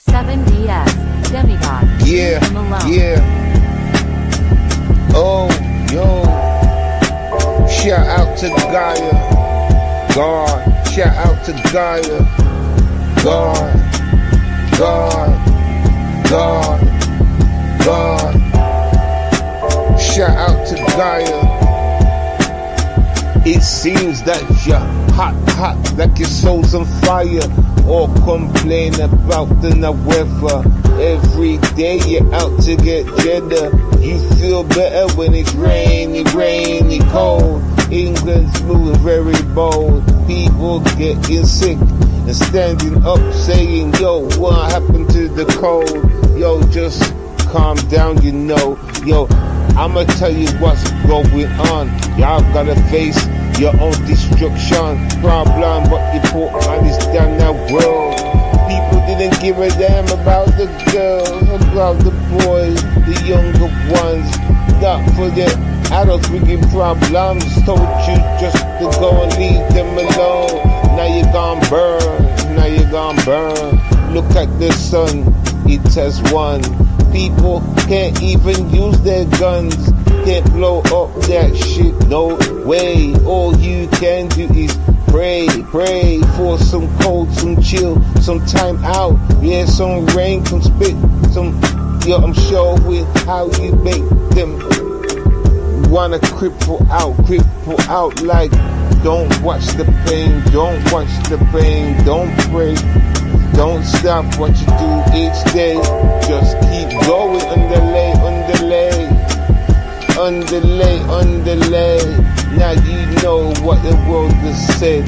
7DS, Demigod, Yeah, Leave Him Alone. yeah. Oh, yo. Shout out to Gaia. God. Shout out to Gaia. God. God. God. God. Shout out to Gaia. It seems that you're hot, like your soul's on fire. Or complain about the weather. Every day you're out to get cheddar. You feel better when it's rainy, cold. England's moving very bold. People getting sick and standing up saying, yo, what happened to the cold? Yo, just calm down, you know. Yo, I'ma tell you what's going on. Y'all gotta face your own destruction. Problem, but important is down that world. People didn't give a damn about the girls, about the boys, the younger ones. Not for the adults bringing problems. Told you just to go and leave them alone. Now you're gon' burn, now you're gon' burn. Look at the sun, it has won. People can't even use their guns. Can't blow up that shit, no way. All you can do is pray for some cold, some chill, some time out. Yeah, some rain, some spit, some. Yo, I'm showing how you make them wanna cripple out like. Don't watch the pain, don't watch the pain, don't pray. Don't stop what you do each day. Just keep going, underlay. Now you know what the world has said.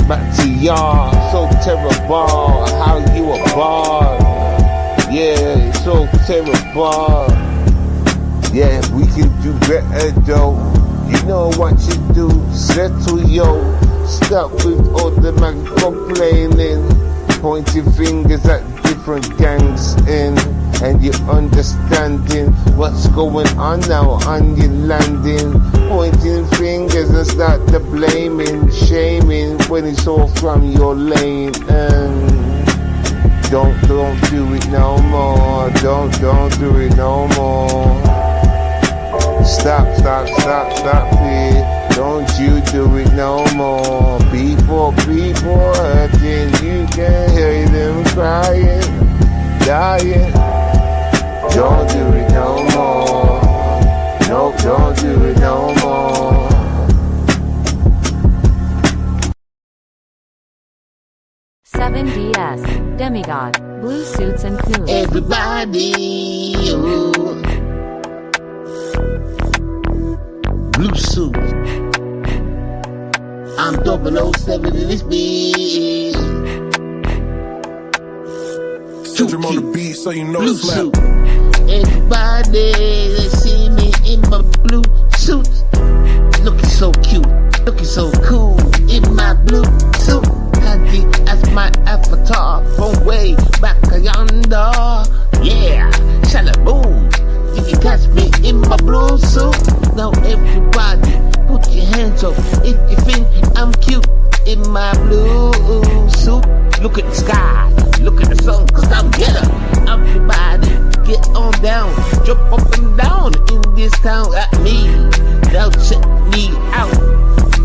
Back to y'all, so terrible. How you a bar? Yeah, so terrible. Yeah, we can do better though. You know what you do, settle yo. Stop with all the man complaining. Pointing fingers at different gangs and you're understanding what's going on now on your landing. Pointing fingers and start the blaming, shaming when it's all from your lane. And don't do it no more. Don't do it no more. Stop it. Don't you do it no more. People hurting. You can hear them crying, dying. Don't do it no more. Nope, don't do it no more. Seven DS, Demigod, Blue Suits and Coons. Everybody, ooh. Blue suit. I'm 007 in this beat. Syndrome on the beat, so you know it's slap. Everybody, they see me in my blue suit. Looking so cute, looking so cool in my blue suit. Happy as my avatar from way back yonder. Yeah, shalaboom. You can catch me in my blue suit. Now everybody, put your hands up if you think I'm cute in my blue suit. Look at the sky, look at the sun, cause I'm getter. Everybody, get on down, jump up and down in this town at me. Now check me out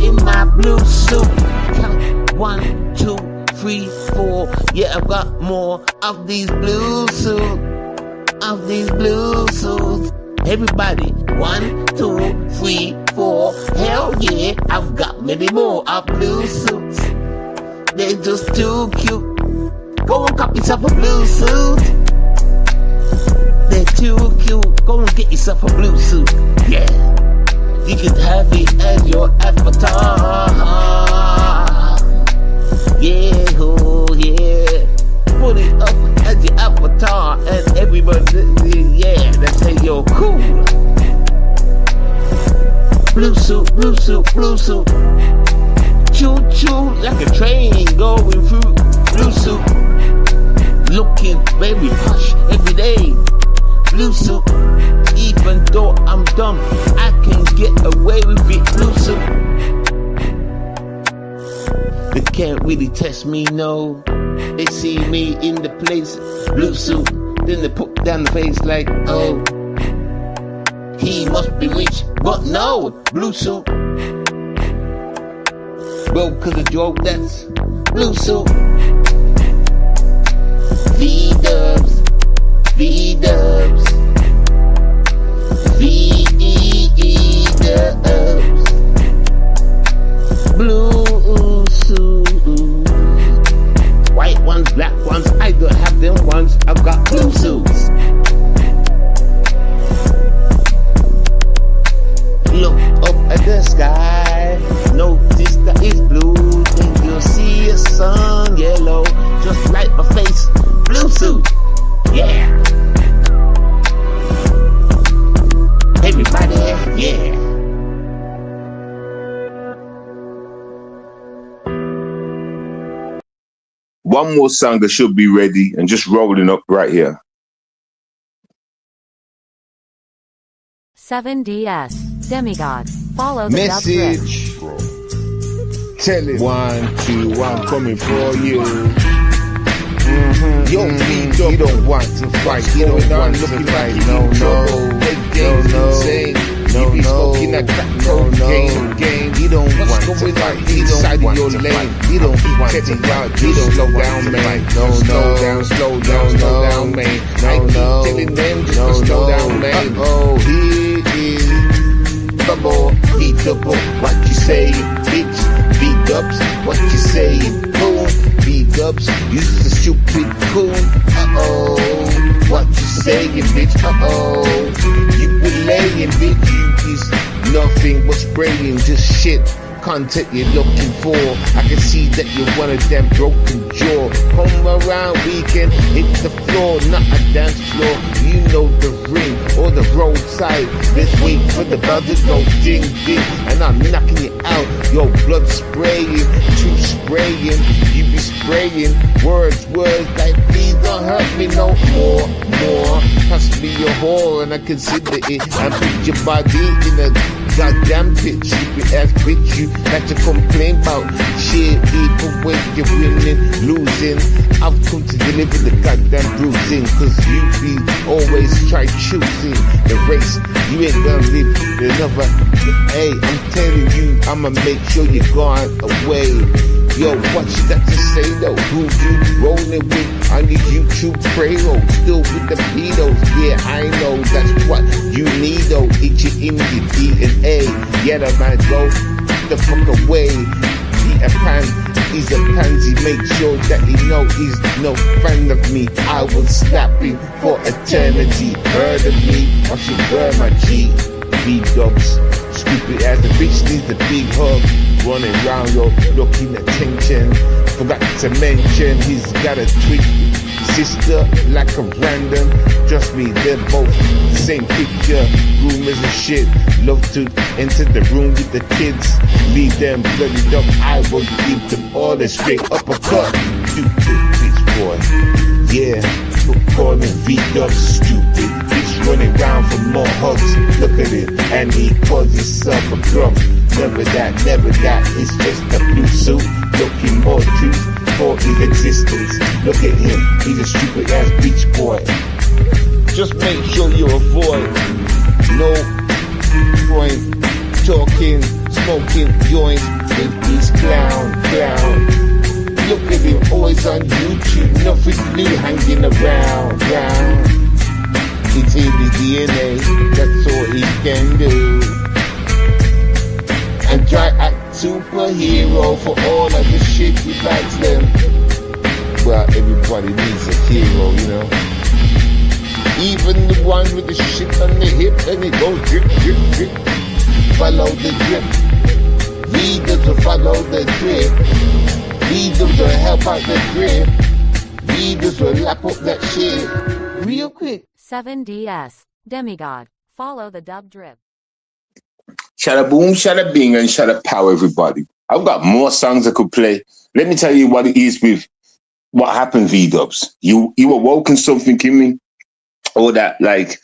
in my blue suit. Count 1, 2, 3, 4. Yeah, I've got more of these blue suits. Of these blue suits. Everybody, 1, 2, 3, 4. Hell yeah, I've got many more of blue suits. They're just too cute. Go and cop yourself a blue suit. They're too cute. Go and get yourself a blue suit. Yeah, you can have it as your avatar. Yeah, oh yeah. Put it up as your avatar, and everybody, yeah, they say you're cool. Blue suit, blue suit, blue suit. Choo choo like a train going through. Blue suit, looking very posh every day. Blue suit, even though I'm dumb, I can get away with it. Blue suit. They can't really test me, no. They see me in the place, blue suit, then they put down the face like, oh, he must be rich, but no, blue suit. Well, cause the joke, that's blue suit. V-dubs, V-dubs, V-E-E-dubs, blue suit. White ones, black ones, I don't have them ones, I've got blue suits. Look up at the sky, notice that it's blue, then you'll see a sun yellow, just like my face, blue suit, yeah. Everybody, yeah. One more song that should be ready and just rolling up right here. 7DS, Demigod, follow the dub drip. Message. Tell it. 1, 2, I'm coming for you. Yo, you don't want to fight. You don't want to fight. No, no, you be smoking that crack cocaine game. You don't want to fight. Inside of your lane. You don't want to fight. You don't slow down, man. No, slow down, man. I keep telling them just to slow down, man. Oh, here is bubble, beat double. What you say, bitch? Beat ups. What you say, boom? Beat ups. You the stupid coon. Uh-oh. What you saying, bitch? Uh-oh. You been laying, bitch. You is nothing but spraying, just shit. Content you're looking for. I can see that you're one of them broken jaw. Come around, we can hit the floor, not a dance floor. You know the ring or the roadside. Let's wait for the bell to go ding ding, and I'm knocking you out. Your blood spraying, too spraying. You be spraying words like please don't hurt me no more. Pass me your whore and I consider it. I put your body in a goddamn pit. Stupid ass bitch, you like to complain about shit. Either way you're winning, losing. I've come to deliver the goddamn bruising, cause you be always try choosing the race. You ain't gonna live another. Hey, I'm telling you, I'ma make sure you're gone away. Yo, what you got to say though? Who you rolling with on your YouTube payroll? Still with the pedos? Yeah, I know that's what you need though. Eat you in your DNA. Yeah, the man go the fuck away. Peter Pan, he's a pansy. Make sure that he know he's no friend of me. I will slap him for eternity. Heard of me? I should wear my G. V-dubs. Stupid ass, the bitch needs the big hug. Running around, yo, looking attention. Forgot to mention, he's got a twin sister like a random. Trust me, they're both the same picture. Rumors and shit. Love to enter the room with the kids. Leave them bloodied up. I will give them all a straight uppercut. Stupid bitch boy. Yeah, we're calling V-dubs stupid. Bitch running around for more hugs. Look at it, and he calls himself a grump. Never that, it's just a blue suit. Looking more truth for his existence. Look at him, he's a stupid ass beach boy. Just make sure you avoid no point talking, smoking joints with these clown. Look at him, always on YouTube, nothing new hanging around. It's in his DNA, that's all he can do. And try act superhero for all of the shit he likes them. Well, everybody needs a hero, you know. Even the one with the shit on the hip and it goes drip. Follow the drip. Leaders will follow the drip. Leaders will help out the drip. Leaders will lap up that shit real quick. 7DS, Demigod, follow the dub drip. Shada boom, shada bing, and shada pow, everybody. I've got more songs I could play. Let me tell you what it is with what happened, V-dubs. You awoke in something in me, all that like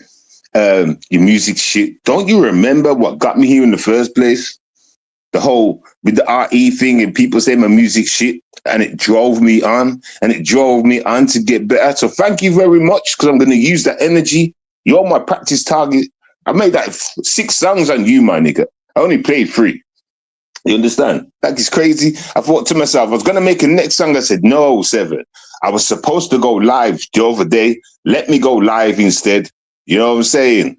your music shit. Don't you remember what got me here in the first place? the whole with the RE thing and people say my music shit, and it drove me on to get better. So thank you very much, because I'm going to use that energy. You're my practice target. I made that 6 songs on you, my nigga. I only played 3. You understand? That is crazy. I thought to myself, I was going to make a next song. I said, no, 7. I was supposed to go live the other day. Let me go live instead. You know what I'm saying?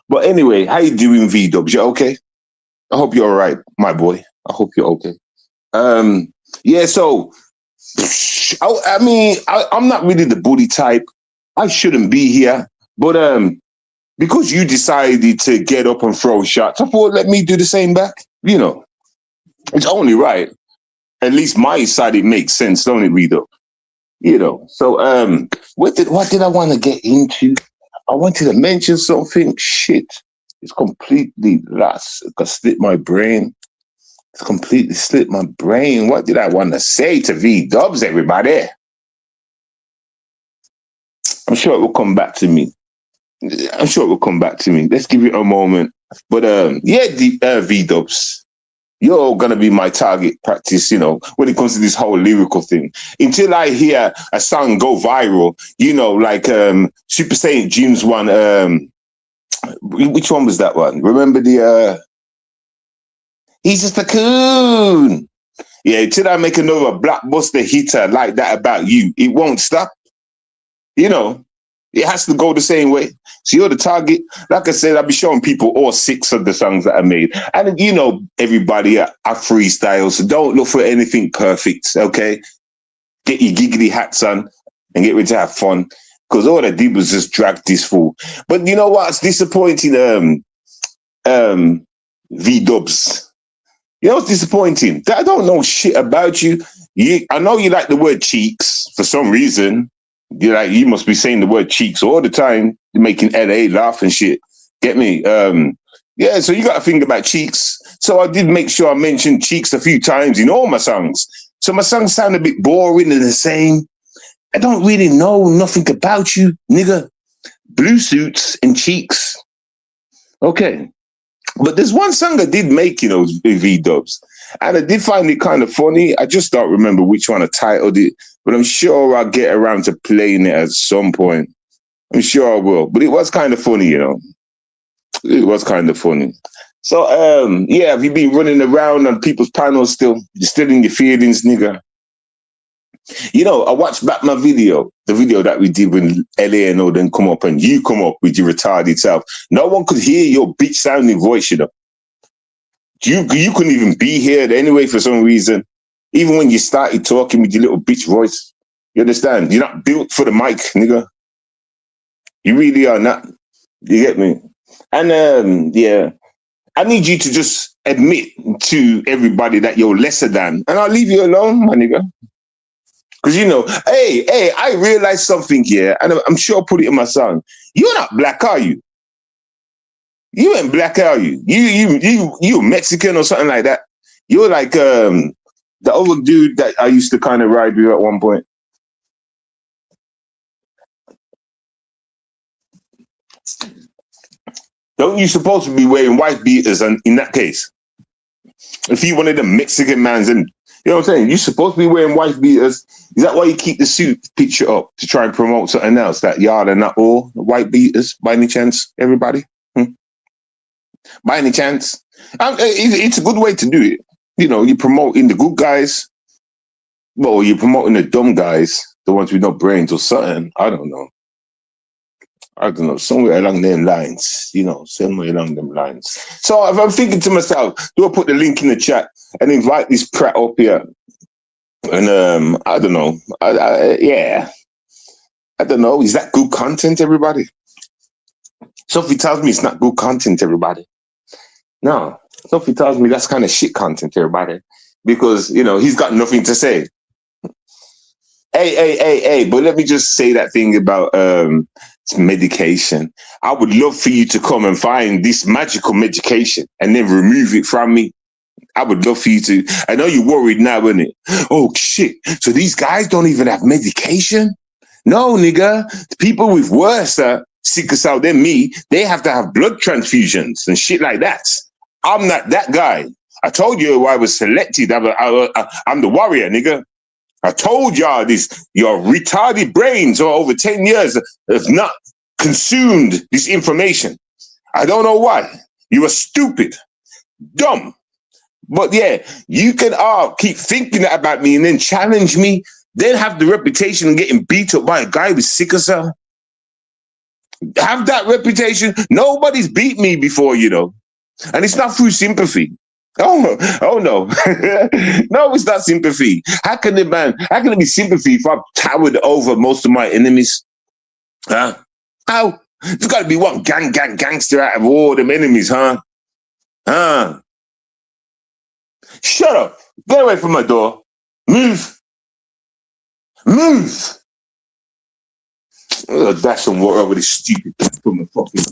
But anyway, how you doing, V-Dubs? You okay? I hope you're all right, my boy. I hope you're okay. Yeah, so, I mean, I'm not really the bully type. I shouldn't be here. But because you decided to get up and throw shots, I thought, let me do the same back. You know, it's only right. At least my side, it makes sense, don't it, V-Dub? You know, so what did I want to get into? I wanted to mention something. Shit, it's completely lost. It slipped my brain. It's completely slipped my brain. What did I want to say to V-Dubs, everybody? I'm sure it will come back to me. Let's give it a moment. But yeah, V-Dubs, you're gonna be my target practice, you know, when it comes to this whole lyrical thing. Until I hear a song go viral, you know, like Super Saint James one. Which one was that one? Remember the He's Just a Coon. Yeah, until I make another blockbuster hitter like that about you, it won't stop. You know, it has to go the same way. So you're the target. Like I said, I'll be showing people all 6 of the songs that I made. And you know, everybody, I freestyle, so don't look for anything perfect, okay? Get your giggity hats on and get ready to have fun. Because all I did was just drag this fool. But you know what's disappointing, V-Dubs? You know what's disappointing? That I don't know shit about you. I know you like the word cheeks for some reason. You must be saying the word cheeks all the time, making LA laugh and shit. Get me? Yeah, so you got to think about cheeks. So I did make sure I mentioned cheeks a few times in all my songs. So my songs sound a bit boring and the same. I don't really know nothing about you, nigga. Blue suits and cheeks. Okay. But there's one song I did make, you know, V-Dubs. And I did find it kind of funny. I just don't remember which one I titled it. But I'm sure I'll get around to playing it at some point. I'm sure I will. But it was kind of funny, you know. It was kind of funny. So, yeah, have you been running around on people's panels still? You're still in your feelings, nigga? You know, I watched back my video, the video that we did when LANO then come up and you come up with your retarded self. No one could hear your bitch-sounding voice, you know. You couldn't even be here anyway for some reason. Even when you started talking with your little bitch voice, you understand? You're not built for the mic, nigga. You really are not. You get me? And yeah, I need you to just admit to everybody that you're lesser than, and I'll leave you alone, my nigga. Because you know, hey, I realized something here, and I'm sure I'll put it in my song. You're not black, are you? You ain't black, are you? You Mexican or something like that. You're like the other dude that I used to kind of ride with at one point. Don't you supposed to be wearing white beaters in that case? If you one of the Mexican mans, and you know what I'm saying, you're supposed to be wearing white beaters. Is that why you keep the suit picture up to try and promote something else? That y'all are not all white beaters by any chance, everybody? By any chance? It's a good way to do it. You know, you're promoting the good guys, or you're promoting the dumb guys, the ones with no brains or something. I don't know, somewhere along them lines, you know, somewhere along them lines. So if I'm thinking to myself, do I put the link in the chat and invite this prat up here? And I don't know. Yeah. I don't know. Is that good content, everybody? Sophie tells me it's not good content, everybody. No. Sophie tells me that's kind of shit content, everybody. Because, you know, he's got nothing to say. Hey, but let me just say that thing about medication. I would love for you to come and find this magical medication and then remove it from me. I would love for you to. I know you're worried now, isn't it? Oh, shit. So these guys don't even have medication? No, nigga. The people with worse sickle cell than me, they have to have blood transfusions and shit like that. I'm not that guy. I told you I was selected. I'm the warrior, nigga. I told y'all this. Your retarded brains over 10 years have not consumed this information. I don't know why. You are stupid, dumb. But yeah, you can keep thinking that about me and then challenge me, then have the reputation of getting beat up by a guy with sickle cell. Have that reputation. Nobody's beat me before, you know. And it's not through sympathy. Oh no. No, it's not sympathy. How can it be sympathy if I've towered over most of my enemies? Huh? How? There's got to be one gangster out of all them enemies, huh? Huh? Shut up. Get away from my door. Move. Move. Oh, dash some water over this stupid from the fucking.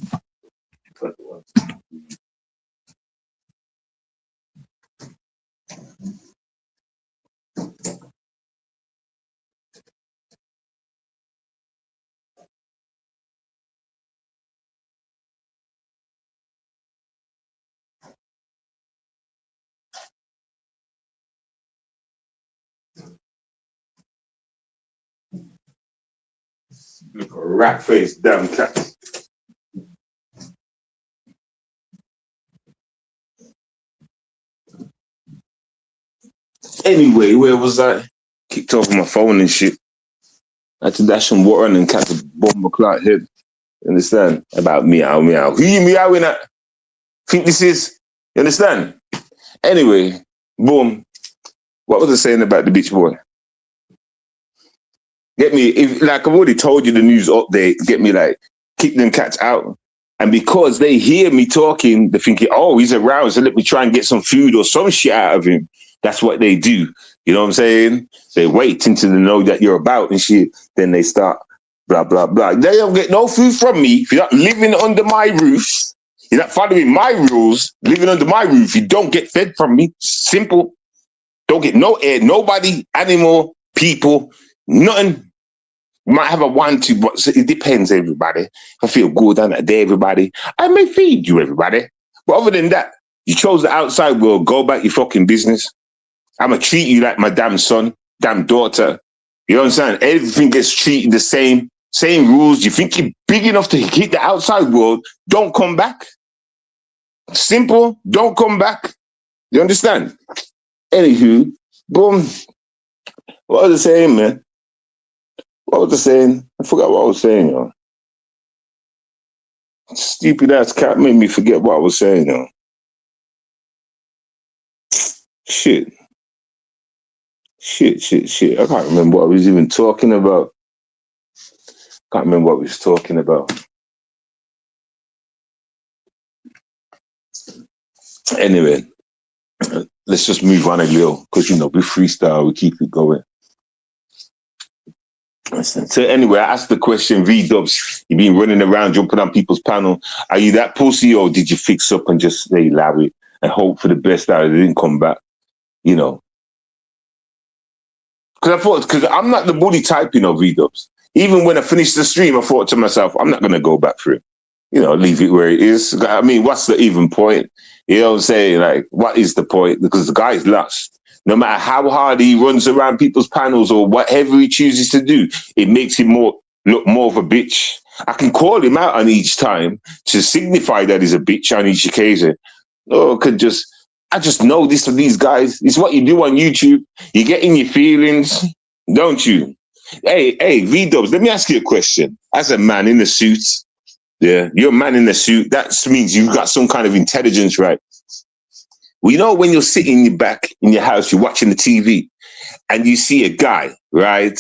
Look a rat face damn cat. Anyway, where was I? Kicked off my phone and shit. I had to dash some water on and catch a bomb clock head. Understand? About meow. Who you meowing at? Think this is? You understand? Anyway, boom. What was I saying about the bitch boy? Get me, I've already told you the news update, get me like, kick them cats out. And because they hear me talking, they're thinking, oh, he's around, so let me try and get some food or some shit out of him. That's what they do. You know what I'm saying? They wait until they know that you're about and shit. Then they start blah, blah, blah. They don't get no food from me. If you're not living under my roof, you're not following my rules, living under my roof, you don't get fed from me. Simple. Don't get no air, nobody, animal, people, nothing. You might have a 1-2, but it depends, everybody. If I feel good on that day, everybody, I may feed you, everybody. But other than that, you chose the outside world, go back your fucking business. I'm going to treat you like my damn son, damn daughter. You understand? Everything gets treated the same rules. You think you're big enough to hit the outside world, don't come back. Simple, don't come back. You understand? Anywho, boom. What was I saying, man? What was I saying? I forgot what I was saying, yo. Stupid ass cat made me forget what I was saying, yo. Shit. I can't remember what I was even talking about. Anyway, let's just move on a little, because, you know, we freestyle, we keep it going. So anyway, I asked the question, V-Dubs, you've been running around, jumping on people's panel. Are you that pussy, or did you fix up and just say, Larry, and hope for the best that it didn't come back? You know. Because I'm not the bully type, you know, V-Dubs. Even when I finished the stream, I thought to myself, I'm not going to go back for it. You know, leave it where it is. I mean, what's the even point? You know what I'm saying? Like, what is the point? Because the guy's lost. No matter how hard he runs around people's panels or whatever he chooses to do, it makes him look more of a bitch. I can call him out on each time to signify that he's a bitch on each occasion. Or I just know this of these guys. It's what you do on YouTube. You get in your feelings, don't you? Hey, V-Dubs, let me ask you a question. As a man in a suit, yeah, you're a man in a suit. That means you've got some kind of intelligence, right? Well, you know, when you're sitting in your back in your house, you're watching the TV, and you see a guy, right?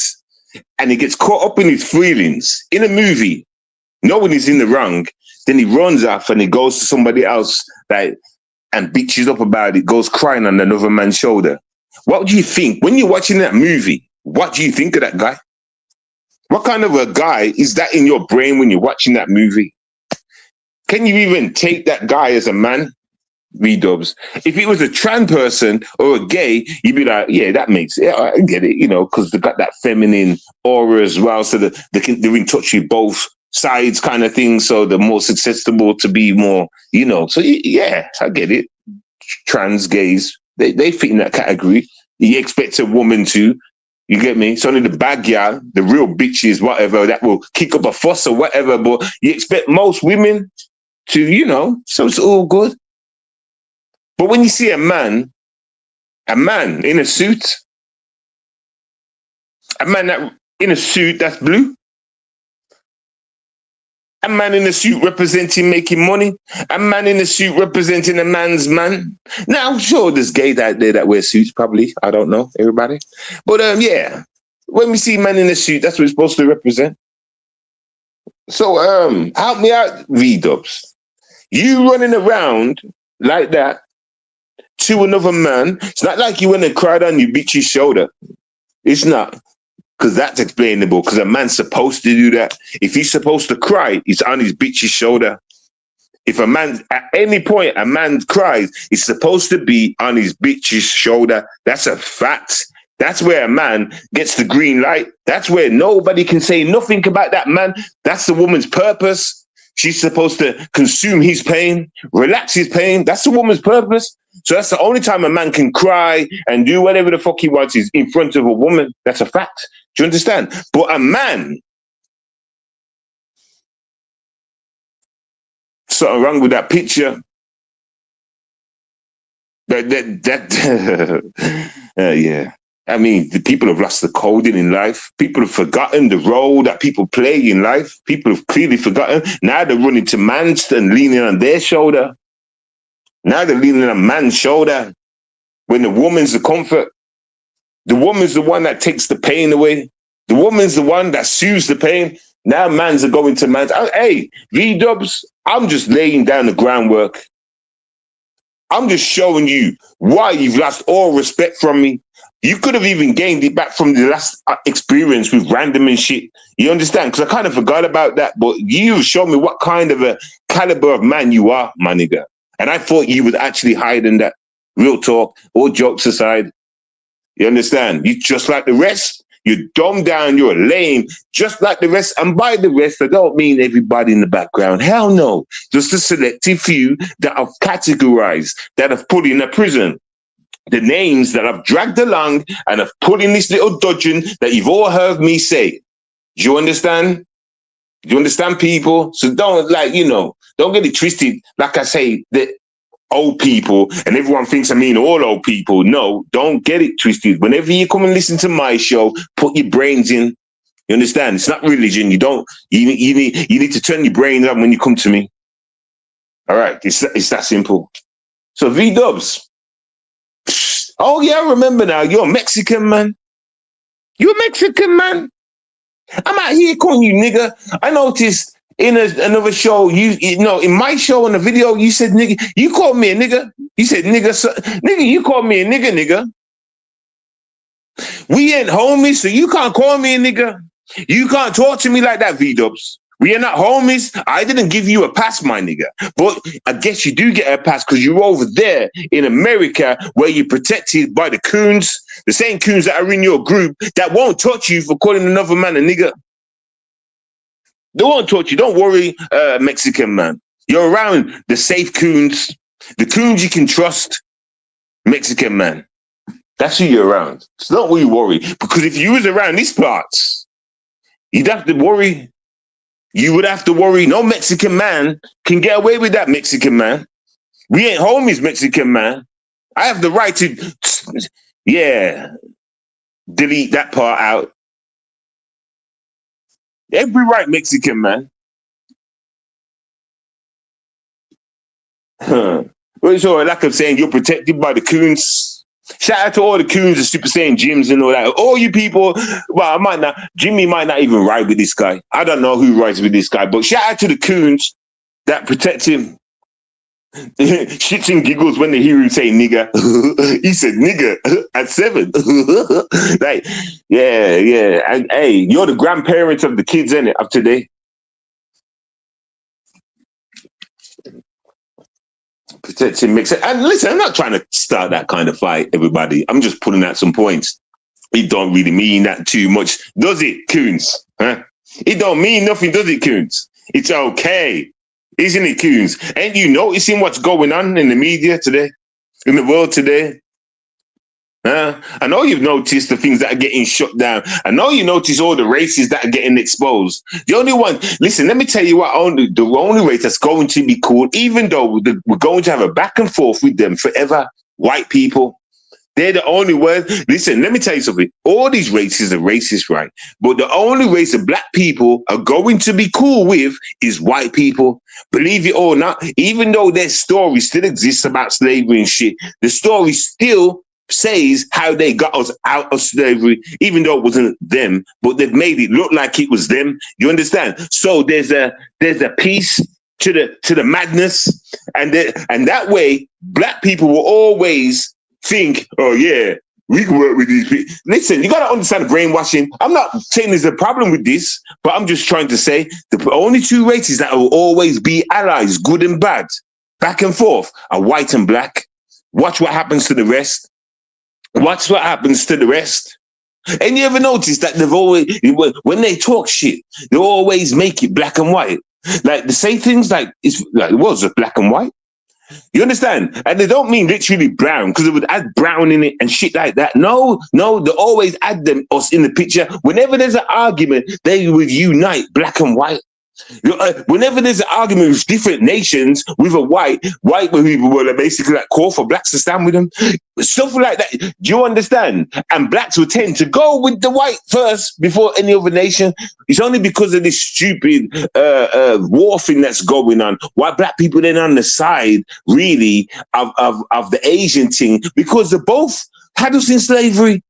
And he gets caught up in his feelings in a movie, knowing he's in the wrong. Then he runs off and he goes to somebody else, like, and bitches up about it, goes crying on another man's shoulder. What do you think when you're watching that movie? What do you think of that guy? What kind of a guy is that in your brain when you're watching that movie? Can you even take that guy as a man? V-Dubs. If it was a trans person or a gay, you'd be like, yeah, that makes it. I get it, you know, because they've got that feminine aura as well, so that they're in touch with both sides kind of thing, so they're more susceptible to be more, you know. So, yeah, I get it. trans, gays, they fit in that category. You expect a woman to, you get me? It's only the bad gal, the real bitches, whatever, that will kick up a fuss or whatever, but you expect most women to, you know, so it's all good. But when you see a man in a suit, a man that in a suit that's blue, a man in a suit representing making money, a man in a suit representing a man's man. Now, sure, there's gays out there that wear suits, probably. I don't know, everybody. But yeah, when we see man in a suit, that's what it's supposed to represent. So help me out, V-Dubs. You running around like that to another man, it's not like you went and cried on your bitch's shoulder. It's not. Because that's explainable, because a man's supposed to do that. If he's supposed to cry, it's on his bitch's shoulder. If a man, at any point, a man cries, it's supposed to be on his bitch's shoulder. That's a fact. That's where a man gets the green light. That's where nobody can say nothing about that man. That's the woman's purpose. She's supposed to consume his pain, relax his pain. That's the woman's purpose. So that's the only time a man can cry and do whatever the fuck he wants is in front of a woman. That's a fact. Do you understand? But a man, something wrong with that picture. Yeah. I mean, the people have lost the coding in life. People have forgotten the role that people play in life. People have clearly forgotten. Now they're running to man's and leaning on their shoulder. Now they're leaning on man's shoulder when the woman's the comfort. The woman's the one that takes the pain away. The woman's the one that soothes the pain. Now man's are going to man's. Hey, V-Dubs, I'm just laying down the groundwork. I'm just showing you why you've lost all respect from me. You could have even gained it back from the last experience with random and shit. You understand? Because I kind of forgot about that. But you showed me what kind of a caliber of man you are, my nigga. And I thought you would actually hide in that. Real talk, all jokes aside. You understand? You just like the rest. You're dumb down. You're lame, just like the rest. And by the rest, I don't mean everybody in the background. Hell no. Just a selective few that I've categorized, that I've put in a prison. The names that I've dragged along and I've put in this little dungeon that you've all heard me say. Do you understand? Do you understand, people? So don't, don't get it twisted. Like I say, the old people, and everyone thinks I mean all old people. No, don't get it twisted. Whenever you come and listen to my show, put your brains in. You understand? It's not religion. You need to turn your brains on when you come to me. All right, it's that simple. So V-Dubs. Oh yeah, I remember now. You're a Mexican man. You're a Mexican man. I'm out here calling you nigga. I noticed in another show, you know, in my show, in the video, you said nigga. You called me a nigga. You said nigga, nigga. You called me a nigga. We ain't homies, so you can't call me a nigga. You can't talk to me like that, V-Dubs. We are not homies. I didn't give you a pass, my nigga. But I guess you do get a pass because you're over there in America where you're protected by the coons, the same coons that are in your group that won't touch you for calling another man a nigga. They won't touch you. Don't worry, Mexican man. You're around the safe coons, the coons you can trust, Mexican man. That's who you're around. So don't really worry. Because if you was around these parts, you'd have to worry. You would have to worry. No Mexican man can get away with that, Mexican man. We ain't homies, Mexican man. I have the right to, delete that part out. Every right, Mexican man. Well, it's all right, like I'm saying, you're protected by the coons. Shout out to all the coons and Super Saiyan gyms and all that. All you people, well, Jimmy might not even ride with this guy. I don't know who rides with this guy, but shout out to the coons that protect him. Shits and giggles when they hear him say nigga. He said nigga at 7. Like, yeah. And hey, you're the grandparents of the kids, innit, of today. Protecting mix. And listen, I'm not trying to start that kind of fight, everybody. I'm just putting out some points. It don't really mean that too much, does it, coons? Huh? It don't mean nothing, does it, coons? It's okay. Isn't it, coons? Ain't you noticing what's going on in the media today? in the world today. I know you've noticed the things that are getting shut down. I know you notice all the races that are getting exposed. The only one, listen, let me tell you what, the only race that's going to be cool, even though we're going to have a back and forth with them forever, white people. They're the only ones. Listen, let me tell you something. All these races are racist, right? But the only race that black people are going to be cool with is white people. Believe it or not, even though their story still exists about slavery and shit, the story still says how they got us out of slavery, even though it wasn't them, but they've made it look like it was them. You understand? So there's a piece to the madness, and that way, black people will always think, oh yeah, we can work with these people. Listen, you got to understand the brainwashing. I'm not saying there's a problem with this, but I'm just trying to say the only two races that will always be allies, good and bad, back and forth, are white and black. Watch what happens to the rest. Watch what happens to the rest. And you ever notice that they've always, when they talk shit, they always make it black and white. Like they say things like it's like it was just black and white. You understand? And they don't mean literally brown, because they would add brown in it and shit like that. No, they always add us in the picture. Whenever there's an argument, they would unite black and white. Whenever there's an argument with different nations with a white people will basically like call for blacks to stand with them, stuff like that. Do you understand? And blacks will tend to go with the white first before any other nation. It's only because of this stupid war thing that's going on why black people then on the side really of the Asian thing, because they both had us in slavery.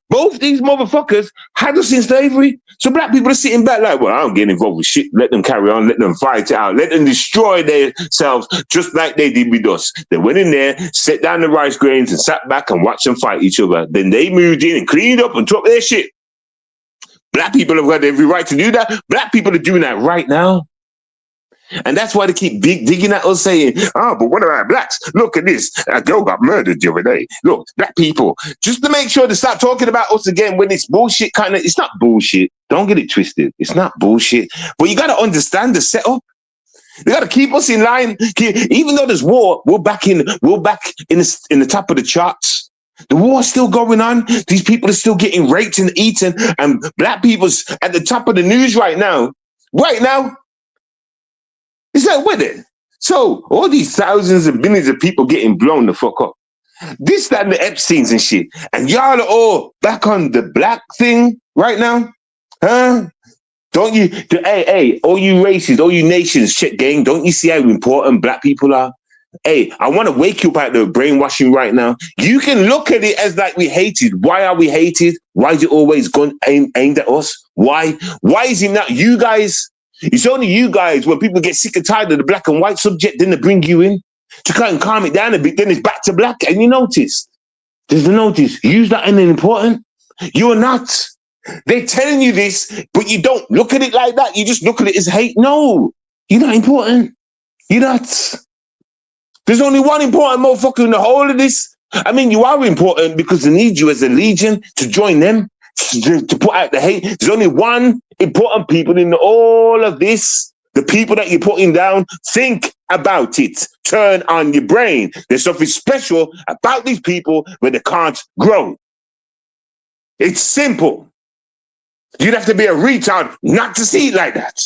Both these motherfuckers had us in slavery. So black people are sitting back like, well, I don't get involved with shit. Let them carry on. Let them fight it out. Let them destroy themselves just like they did with us. They went in there, set down the rice grains and sat back and watched them fight each other. Then they moved in and cleaned up and took their shit. Black people have got every right to do that. Black people are doing that right now. And that's why they keep digging at us saying, oh, but what about blacks? Look at this. A girl got murdered the other day. Look, black people. Just to make sure to start talking about us again when it's bullshit kind of, it's not bullshit. Don't get it twisted. It's not bullshit. But you got to understand the setup. You got to keep us in line. Even though there's war, we're back in the top of the charts. The war's still going on. These people are still getting raped and eaten. And black people's at the top of the news right now. Right now. It's like, with it. So all these thousands and billions of people getting blown the fuck up. This, that, and the Epsteins and shit. And y'all are all back on the black thing right now? Huh? Don't you, hey, all you races, all you nations, check gang, don't you see how important black people are? Hey, I want to wake you up out of the brainwashing right now. You can look at it as like we hated. Why are we hated? Why is it always aimed at us? Why? Why is it not you guys? It's only you guys, when people get sick and tired of the black and white subject, then they bring you in to kind of calm it down a bit. Then it's back to black. And you notice, there's a notice. You're not important. You're not. They're telling you this, but you don't look at it like that. You just look at it as hate. No, you're not important. You're not. There's only one important motherfucker in the whole of this. I mean, you are important because they need you as a legion to join them. To put out the hate. There's only one important people in all of this. The people that you're putting down, think about it. Turn on your brain. There's something special about these people where they can't grow. It's simple. You'd have to be a retard not to see it like that.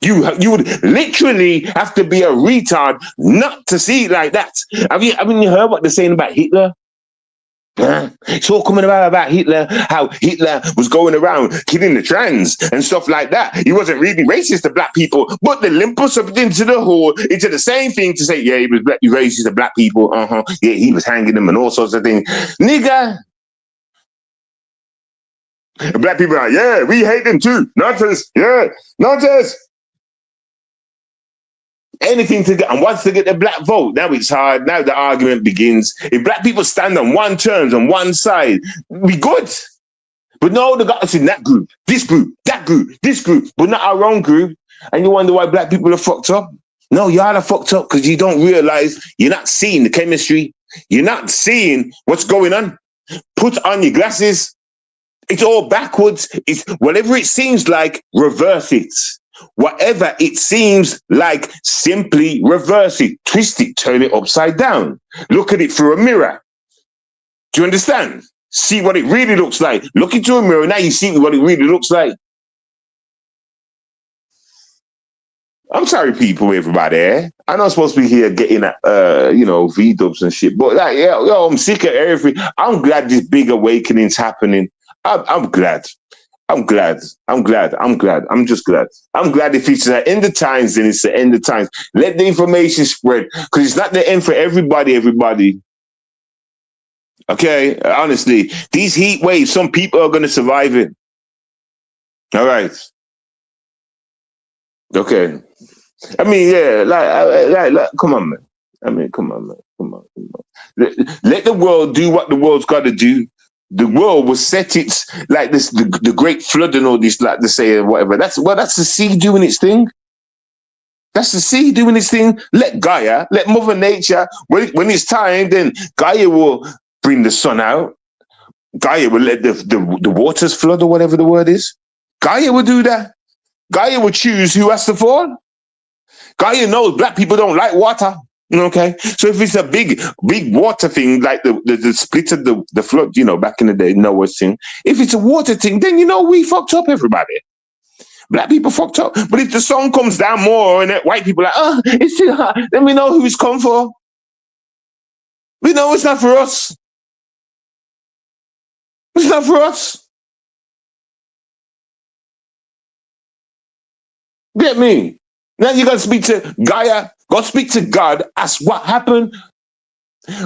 You would literally have to be a retard not to see it like that. Haven't you heard what they're saying about Hitler? It's all coming about Hitler, how Hitler was going around killing the trans and stuff like that. He wasn't really racist to black people, but they limp us up into the same thing to say, yeah, he was racist to black people. Yeah, he was hanging them and all sorts of things. Nigga. And black people are like, yeah, we hate them too. Not us. Yeah, not us. Anything to get, and once they get the black vote, now it's hard. Now the argument begins. If black people stand on one terms, on one side, we good. But no, they got us in that group, this group, that group, this group, but not our own group. And you wonder why black people are fucked up? No, y'all are fucked up because you don't realize you're not seeing the chemistry. You're not seeing what's going on. Put on your glasses. It's all backwards. It's whatever it seems like, reverse it. Whatever it seems like, simply reverse it, twist it, turn it upside down. Look at it through a mirror. Do you understand? See what it really looks like. Look into a mirror, now you see what it really looks like. I'm sorry, people, everybody. I'm not supposed to be here getting at, V-dubs and shit. But like, yo, I'm sick of everything. I'm glad this big awakening's happening. I'm glad. I'm just glad. I'm glad if it's the end of times, then it's the end of times. Let the information spread, because it's not the end for everybody. Okay? Honestly, these heat waves, some people are going to survive it. All right. Okay. I mean, yeah, like, come on, man. Come on. Let the world do what the world's got to do. The world will set its, like this, the great flood and all this, like they say, or whatever. That's the sea doing its thing. That's the sea doing its thing. Let Gaia, let Mother Nature, when it's time, then Gaia will bring the sun out. Gaia will let the waters flood, or whatever the word is. Gaia will do that. Gaia will choose who has to fall. Gaia knows black people don't like water. Okay, so if it's a big water thing, like the split of the flood, back in the day, Noah's thing. If it's a water thing, then we fucked up, everybody. Black people fucked up. But if the sun comes down more and white people are like, it's too hot, then we know who it's come for. We know it's not for us. It's not for us. Get me? Now you gotta speak to Gaia. Go speak to God. Ask what happened.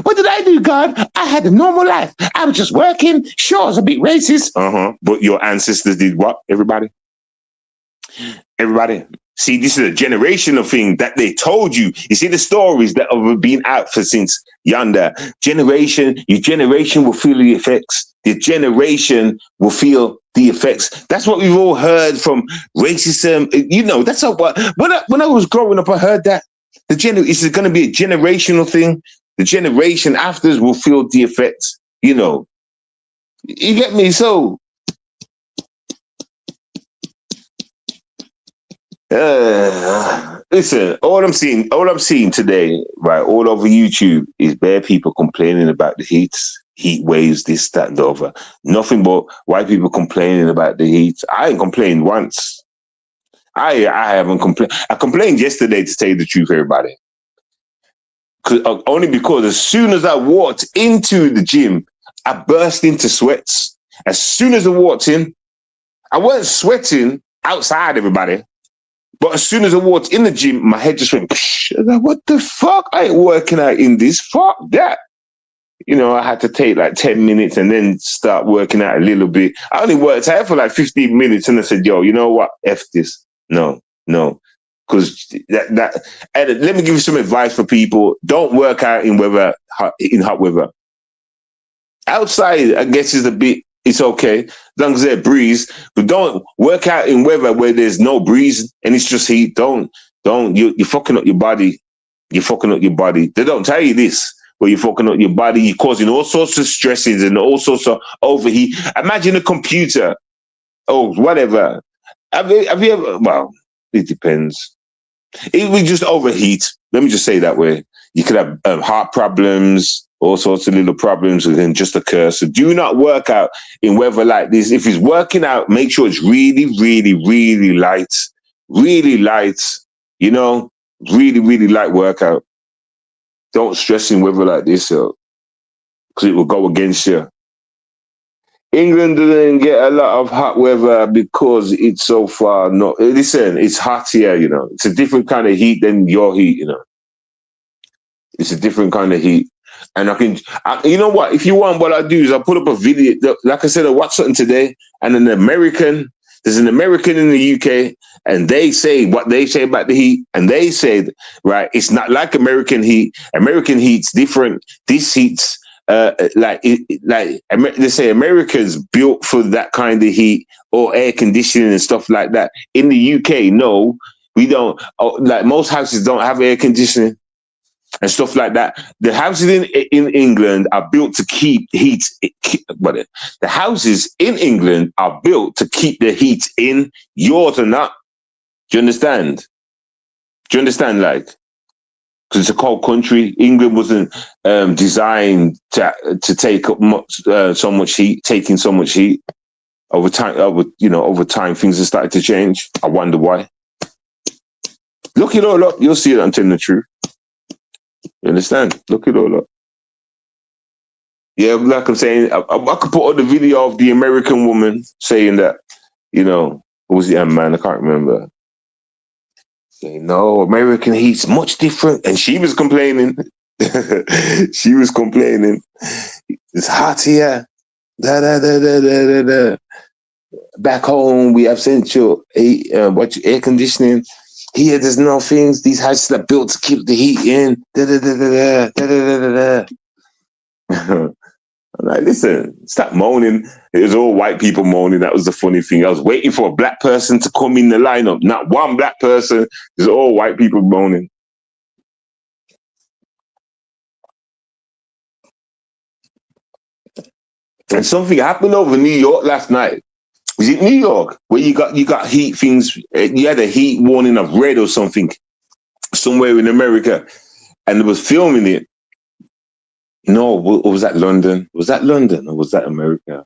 What did I do, God? I had a normal life. I was just working. Sure, it's a bit racist. But your ancestors did what? Everybody. See, this is a generational thing that they told you. You see the stories that have been out for since yonder. Your generation will feel the effects. Your generation will feel the effects. That's what we've all heard from racism. That's how. When I was growing up, I heard that it's going to be a generational thing. The generation after will feel the effects. You get me? So. Listen, all I'm seeing today, right, all over YouTube is bare people complaining about the heat waves, this, that, and the other. Nothing but white people complaining about the heat. I ain't complained once. I haven't complained. I complained yesterday, to tell you the truth, everybody. Only because as soon as I walked into the gym, I burst into sweats. As soon as I walked in, I wasn't sweating outside, everybody. But as soon as I walked in the gym, my head just went, like, what the fuck? I ain't working out in this. Fuck that. I had to take like 10 minutes and then start working out a little bit. I only worked out for like 15 minutes and I said, yo, you know what? F this. No. Because that and let me give you some advice for people. Don't work out in hot weather. Outside, I guess, it's okay, as long as there's a breeze, but don't work out in weather where there's no breeze and it's just heat. You're fucking up your body. They don't tell you this, but you're fucking up your body. You're causing all sorts of stresses and all sorts of overheat. Imagine a computer or whatever. Have you ever? Well, it depends. It would just overheat. Let me just say it that way. You could have heart problems, all sorts of little problems that can just occur. So do not work out in weather like this. If it's working out, make sure it's really, really, really light. Really light, really, really light workout. Don't stress in weather like this, because it will go against you. England doesn't get a lot of hot weather because it's so far not. Listen, it's hot here, It's a different kind of heat than your heat, It's a different kind of heat. And you know what? If you want, what I'll do is I'll put up a video. Like I said, I watched something today, and there's an American in the UK, and they say what they say about the heat. And they said, right, it's not like American heat. American heat's different. This heat's they say America's built for that kind of heat or air conditioning and stuff like that. In the UK, no, we don't. Like most houses don't have air conditioning and stuff like that. The houses in England are built to keep heat. The houses in England are built to keep the heat in. Yours are not. Do you understand? Do you understand? Like, because it's a cold country. England wasn't designed to take up so much heat, taking so much heat. Over time, things have started to change. I wonder why. Look it all up. You'll see it. I'm telling the truth. You understand? Look it all up. Yeah, like I'm saying, I could put on the video of the American woman saying that, what was it, man? I can't remember. Saying, no, American heat's much different. And she was complaining. She was complaining. It's hot here. Da, da, da, da, da, da, da. Back home, we have central air conditioning. Here, there's no things. These houses are built to keep the heat in. Da, da, da, da, da, da, da, da. I'm like, listen, stop moaning. It was all white people moaning. That was the funny thing. I was waiting for a black person to come in the lineup. Not one black person. It was all white people moaning. And something happened over New York last night. Was it New York where you got heat things? You had a heat warning of red or something somewhere in America, and it was filming it. No, or was that London? Was that London or was that America?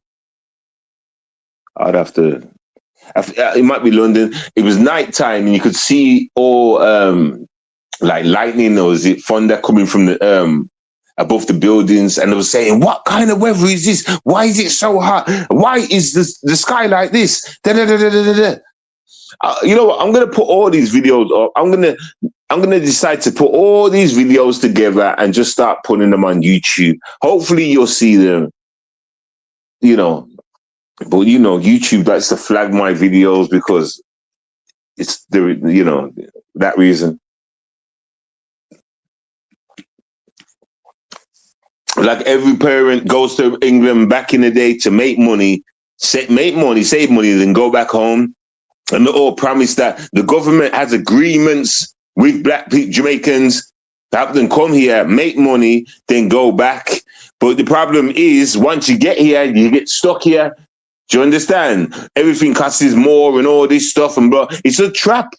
I'd have to. It might be London. It was nighttime, and you could see all like lightning, or is it thunder coming from the above the buildings, and they were saying, "What kind of weather is this? Why is it so hot? Why is the sky like this?" Da, da, da, da, da, da. You know what? I'm gonna put all these videos up. I'm gonna decide to put all these videos together and just start putting them on YouTube. Hopefully, you'll see them. But YouTube likes to flag my videos because it's that reason. Like every parent goes to England back in the day to make money, save money, then go back home. And they all promise that the government has agreements with black Jamaicans to have them come here, make money, then go back. But the problem is, once you get here, you get stuck here. Do you understand? Everything costs more and all this stuff and blah. It's a trap.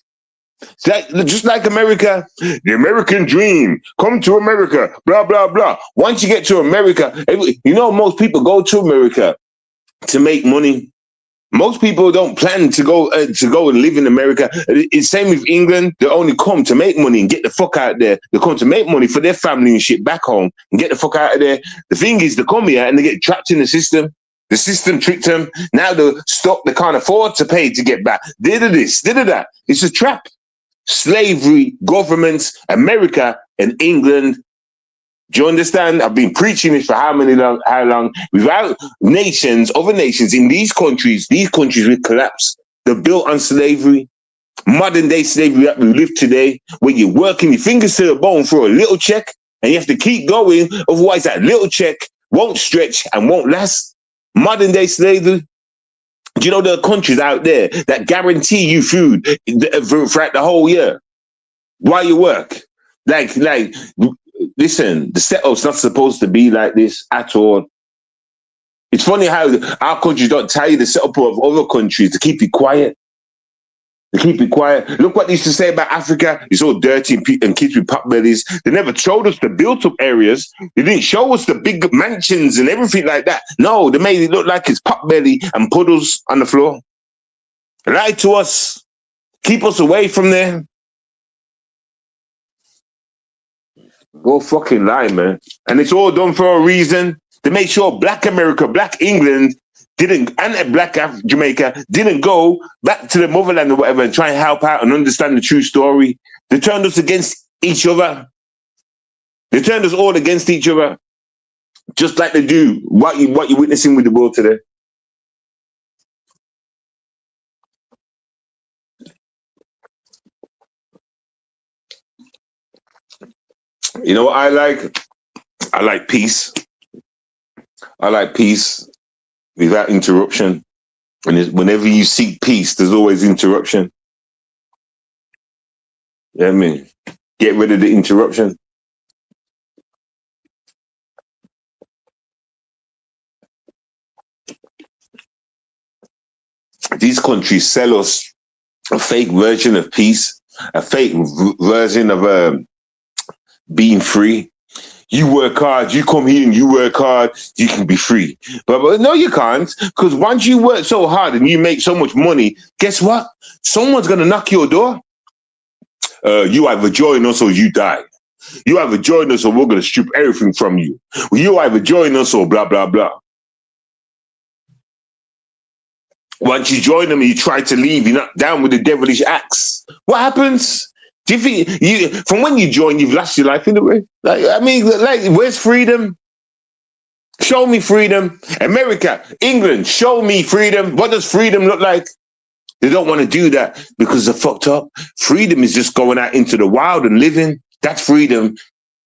Just like America, the American dream, come to America, blah, blah, blah. Once you get to America, most people go to America to make money. Most people don't plan to go and live in America. It's same with England. They only come to make money and get the fuck out there. They come to make money for their family and shit back home and get the fuck out of there. The thing is, they come here and they get trapped in the system. The system tricked them. Now they're stuck. They can't afford to pay to get back. Did this, did that. It's a trap. Slavery, governments, America and England. Do you understand? I've been preaching this for how long? Without other nations in these countries will collapse. They're built on slavery, modern day slavery that we live today, where you're working your fingers to the bone for a little check and you have to keep going. Otherwise, that little check won't stretch and won't last. Modern day slavery. Do you know there are countries out there that guarantee you food throughout the whole year while you work? Like, listen, the setup's not supposed to be like this at all. It's funny how our countries don't tell you the setup of other countries to keep it quiet. Look what they used to say about Africa. It's all dirty and kids with pot bellies. They never showed us the built-up areas. They didn't show us the big mansions and everything like that. No, they made it look like it's pot belly and puddles on the floor. Lie to us. Keep us away from there. Go fucking lie, man. And it's all done for a reason. To make sure black America, black England, and black Jamaica didn't go back to the motherland or whatever and try and help out and understand the true story. They turned us against each other. They turned us all against each other. Just like they do what you're witnessing with the world today. You know what I like? I like peace. I like peace without interruption. And whenever you seek peace, there's always interruption. You know what I mean? Get rid of the interruption. These countries sell us a fake version of peace, a fake version of being free. You work hard, you come here and you work hard, you can be free. But no, you can't, because once you work so hard and you make so much money, guess what? Someone's going to knock your door. You either join us or you die. You either join us or we're going to strip everything from you. You either join us or blah, blah, blah. Once you join them and you try to leave, you're not down with the devilish acts. What happens? Do you think from when you join, you've lost your life in a way? Like, I mean, like, where's freedom? Show me freedom. America, England, show me freedom. What does freedom look like? They don't want to do that because they're fucked up. Freedom is just going out into the wild and living. That's freedom.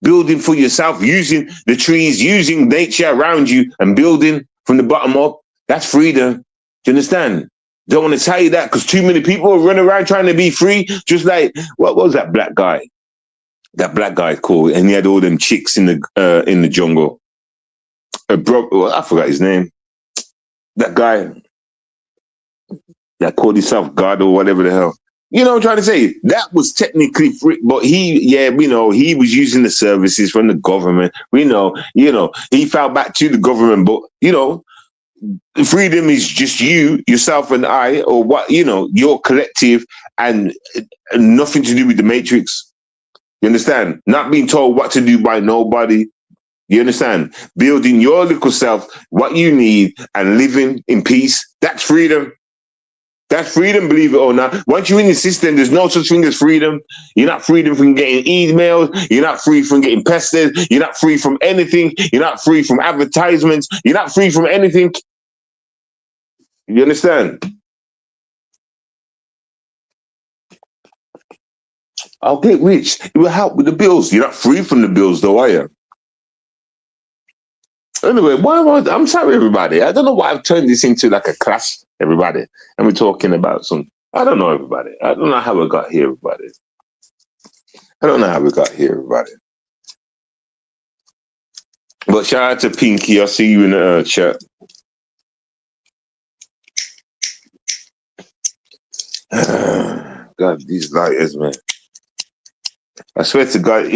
Building for yourself, using the trees, using nature around you and building from the bottom up. That's freedom. Do you understand? Don't want to tell you that because too many people run around trying to be free. Just like, what was that black guy? That black guy called, and he had all them chicks in the jungle. I forgot his name. That guy that called himself God or whatever the hell. You know what I'm trying to say? That was technically free, but he was using the services from the government. He fell back to the government, but freedom is just you, yourself, and I, or what, your collective, and nothing to do with the matrix. You understand? Not being told what to do by nobody. You understand? Building your little self, what you need, and living in peace. That's freedom. That's freedom, believe it or not. Once you're in the system, there's no such thing as freedom. You're not free from getting emails. You're not free from getting pestered. You're not free from anything. You're not free from advertisements. You're not free from anything. You understand? I'll get rich. It will help with the bills. You're not free from the bills, though, are you? Anyway, I'm sorry, everybody. I don't know why I've turned this into like a class, everybody. And we're talking about I don't know, everybody. I don't know how we got here, everybody. But shout out to Pinky. I'll see you in the chat. God, these lighters, man. I swear to God,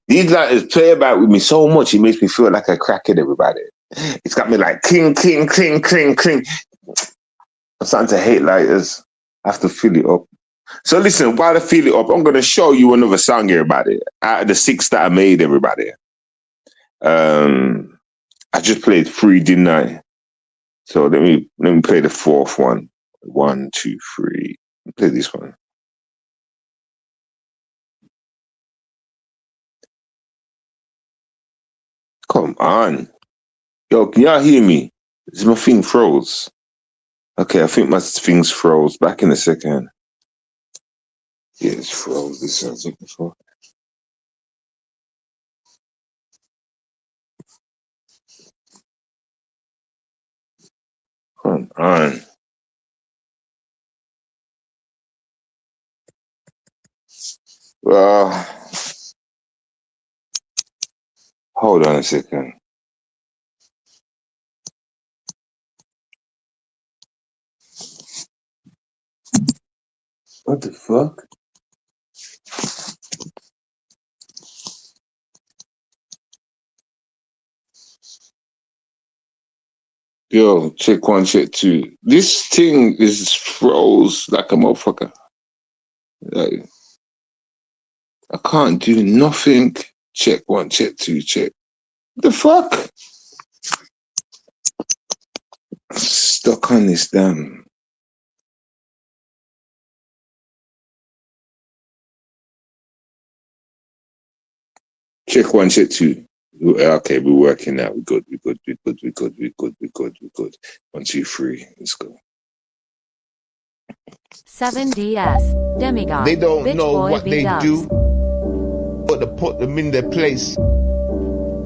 these lighters play about with me so much, it makes me feel like a crackhead, everybody. It's got me like cling, cling, cling, cling, cling. I'm starting to hate lighters. I have to fill it up. So listen, while I fill it up, I'm going to show you another song, everybody. Out of the 6 that I made, everybody. I just played 3, didn't I? So let me play the 4th one. 1, 2, 3. Play this one. Come on. Yo, can y'all hear me? Is my thing froze? Okay, I think my thing's froze. Back in a second. Yeah, it's froze. This sounds like before. Come on. Hold on a second. What the fuck? Yo, check 1, check 2. This thing is froze like a motherfucker. Like, I can't do nothing. Check 1, check 2, check. The fuck? I'm stuck on this damn. Check 1, check 2. Okay, we're working now. We're good. 1, 2, 3. Let's go. 7DS, Demigod. They don't Bitch know boy what they B-dubs. do, but to put them in their place.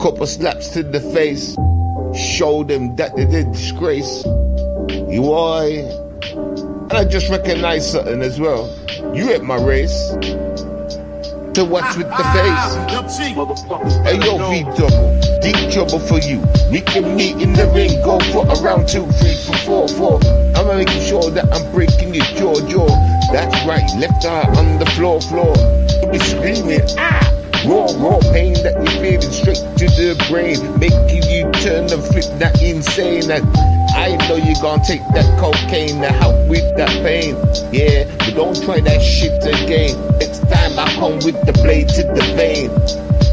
Couple slaps to the face, show them that they did disgrace. You are, and I just recognize something as well. You at my race. To what's with the face? Hey yo, V double, deep trouble for you. We can meet in the ring, go for a round 2, 3, 4, 4. I'm I'm making sure that I'm breaking your jaw. That's right, left eye on the floor. You'll be screaming, ah! Raw pain that you're feeling straight to the brain, making you turn and flip that insane. And I know you're gonna take that cocaine to help with that pain. Yeah, but don't try that shit again. Next time I come with the blade to the vein,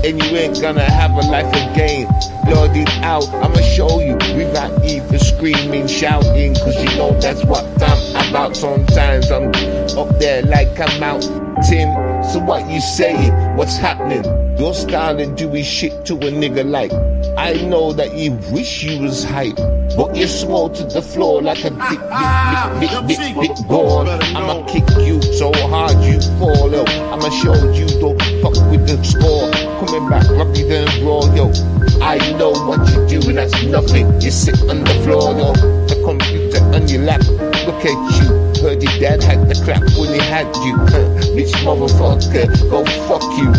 and you ain't gonna have a life again. Blood it out, I'ma show you without even screaming, shouting, cause you know that's what I'm about. Sometimes I'm up there like I'm out. Tim, so what you saying? What's happening? Your style and doing shit to a nigga like. I know that you wish you was hype, but you're small to the floor like a big ball. I'ma kick you so hard you fall out. I'ma show you don't fuck with the score. Coming back rocky then raw, yo. I know what you do and that's nothing. You sit on the floor, yo. The computer on your lap. Look at you. Heard your dad had the clap when he had you. Bitch motherfucker, go fuck you.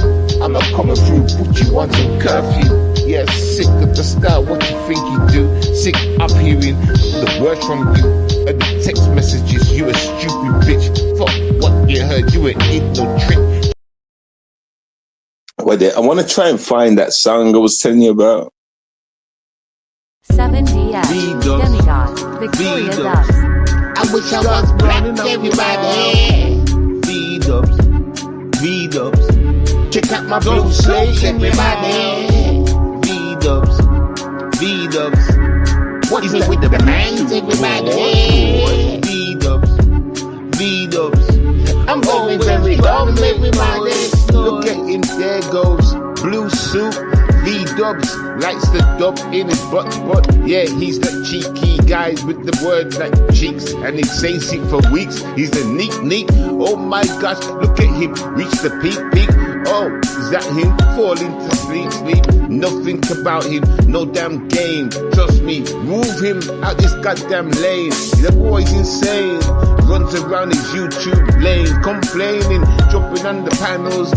I'ma coming through, put you on some curfew. Yeah, sick of the style, what you think you do? Sick of hearing the words from you and the text messages. You a stupid bitch. Fuck what you heard, you ain't no trick. Wait there, I want to try and find that song I was telling you about. 7DS, Demigod, Victoria Dubs. I wish I was black, everybody. V-dubs. Check out my blue slate, everybody. V-dubs. What is it with the bands, everybody? V-dubs. I'm going very dumb, everybody. Look at him, there goes blue suit. V-dubs likes the dub in his butt. Yeah, he's the cheeky guy with the words like cheeks, and he says it for weeks. He's the neat. Oh my gosh, look at him reach the peak. Oh, is that him falling to sleep? Nothing about him, no damn game. Trust me, move him out this goddamn lane. The boy's insane, runs around his YouTube lane, complaining, jumping on the panels.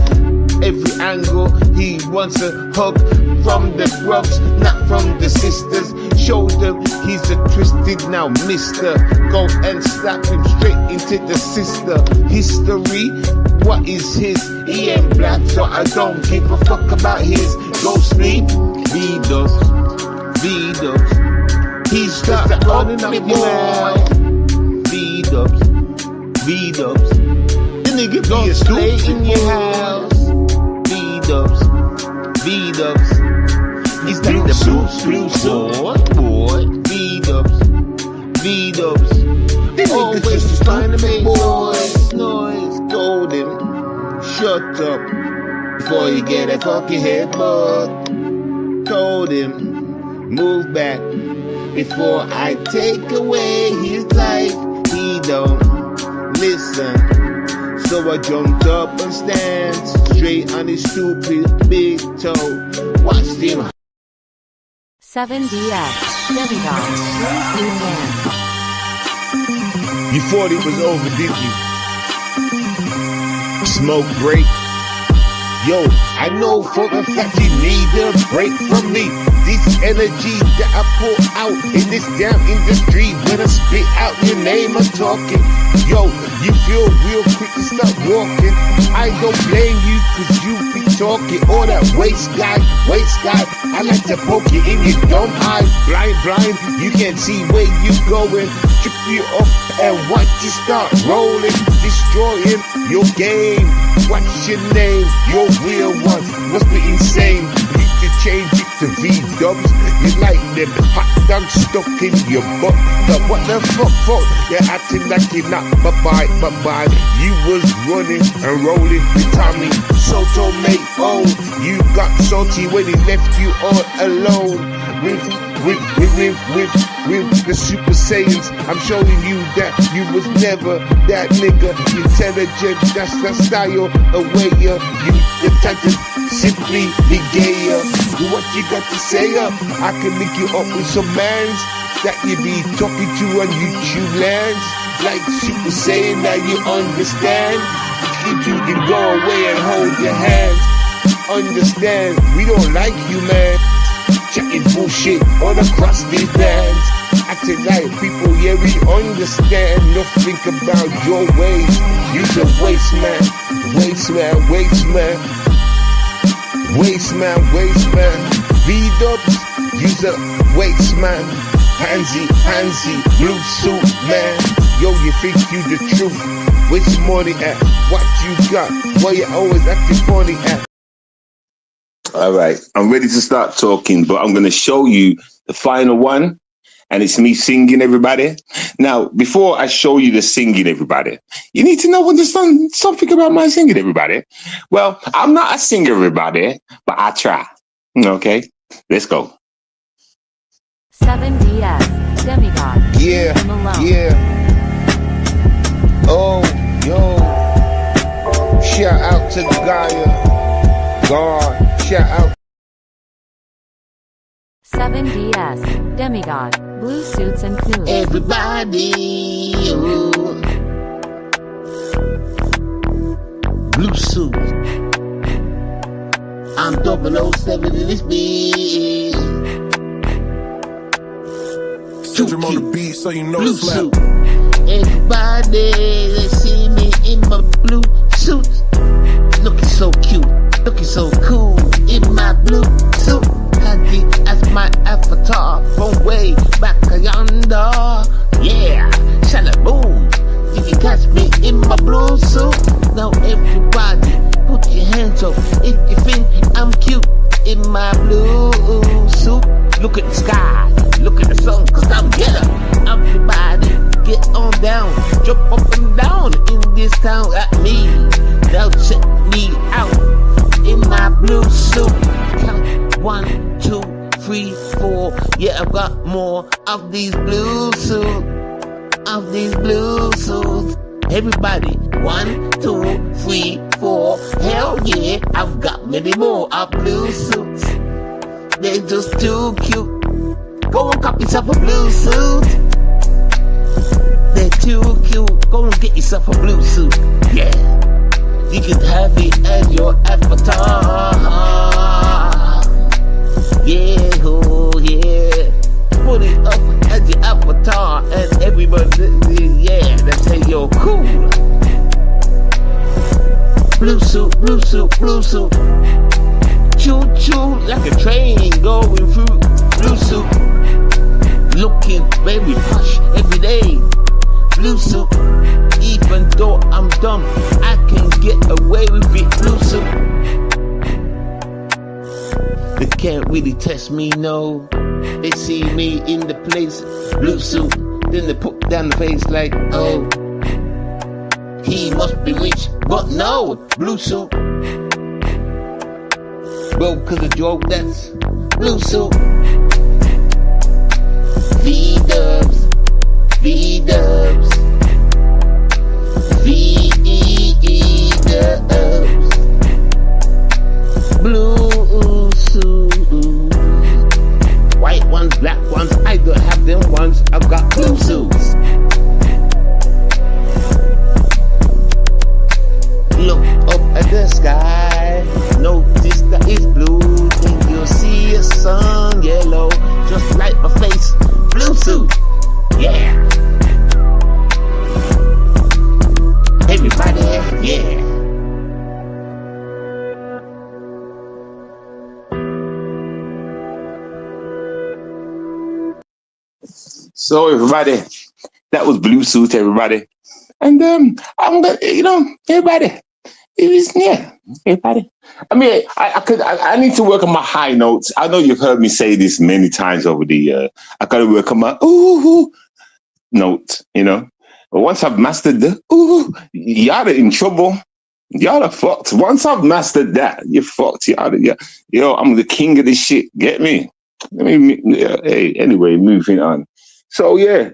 Every angle, he wants a hug from the grubs, not from the sisters. Show them he's a twisted now mister. Go and slap him straight into the sister. History, what is his? He ain't black, so I don't give a fuck about his. Go sleep, V-dubs. He's just a ugly boy. V-dubs. The nigga be a stay in your house. V-dubs. He's like the blue boy. V-dubs. The nigga just trying to make noise. Told him, shut up before you get a fucking headbutt. Told him, move back before I take away his life. He don't listen. So I jumped up and stand straight on his stupid big toe. Watched him. 7DS, Demigod, Blue Suit Man. You thought it was over, didn't you? Smoke break. Yo, I know for a fact you need a break from me. This energy that I pour out in this damn industry, when I spit out your name, I'm talking. Yo, you feel real quick to start walking. I don't blame you, cause you be talking all that waste guy. I like to poke you in your dumb eye. Blind, you can't see where you going. Trip you up and watch you start rolling, destroying your game. What's your name? Your real one must be insane. You need to change it to V-dubs. You like them hot dogs stuck in your butt. But what the fuck? You're acting like you're not bye. You was running and rolling with Tommy Soto, mate. Oh, you got salty when he left you all alone. With the Super Saiyans, I'm showing you that you was never that nigga. Intelligent, that's the style, a way you the type to simply be gayer. What you got to say up? I can link you up with some mans that you be talking to on YouTube lands. Like Super Saiyan, now you understand. You can go away and hold your hands. Understand, we don't like you, man. chatting bullshit all across these lands. Acting like people, yeah, we understand. Nothing about your ways. You's a waste man, waste man, waste man, waste man, waste man. V-dubs, you's a waste man. Handsy, handsy, blue suit man. Yo, you think you the truth? Where's your money at? What you got? Why you always acting funny at? All right, I'm ready to start talking, but I'm going to show you the final one, and it's me singing, everybody. Now, before I show you the singing, everybody, you need to know understand something about my singing, everybody. Well, I'm not a singer, everybody, but I try. Okay, let's go. 7DS, Demigod. Yeah, Leave him alone. yeah. Oh, yo. Shout out to Gaia. God, shout out. 7DS, Demigod. Blue suits and coons. Everybody, ooh. Blue suit. I'm 007 in this beat. Kendrick on the beat, so you know Blue it's slap. suit. Everybody, they see me in my blue suit. Looking so cute, looking so cool in my blue suit. Handy as my avatar from way back yonder. Yeah, shalaboom. You can catch me in my blue suit. Now everybody, put your hands up if you think I'm cute in my blue suit. Look at the sky, look at the sun, cause I'm getter. Everybody, get on down, jump up and down in this town at me. Now check me out in my blue suit. Count 1, 2, 3, 4. Yeah, I've got more of these blue suits. Of these blue suits. Everybody, 1, 2, 3, 4. Hell yeah, I've got many more of blue suits. They're just too cute. Go and cop yourself a blue suit. They're too cute. Go and get yourself a blue suit. Yeah. You can have it as your avatar. Yeah, oh yeah. Put it up as your avatar. And everybody, yeah, they say you're cool. Blue suit, blue suit, blue suit. Choo choo like a train going through. Blue suit. Looking very posh every day. Blue suit. Even though I'm dumb, I can get away with it. Blue suit. They can't really test me, no. They see me in the place. Blue suit. Then they put down the face like, oh, he must be rich. But no, blue suit. Bro, cause the joke that's blue suit. V-dubs, V-dubs, V-E-E-dubs. Blue suit. White ones, black ones, I don't have them ones. I've got blue suits. Look up at the sky. Notice that it's blue. Then you'll see a sun yellow. Just like my face. Blue suit. Yeah. Everybody, yeah. So everybody, that was Blue Suit, everybody. And I'm gonna, everybody. It is, yeah, everybody. I mean, I need to work on my high notes. I know you've heard me say this many times over the year. I gotta work on my ooh note, But once I've mastered the ooh, y'all in trouble. Y'all are fucked. Once I've mastered that, you're fucked. Yo, I'm the king of this shit. Get me? Hey, anyway, moving on. So yeah.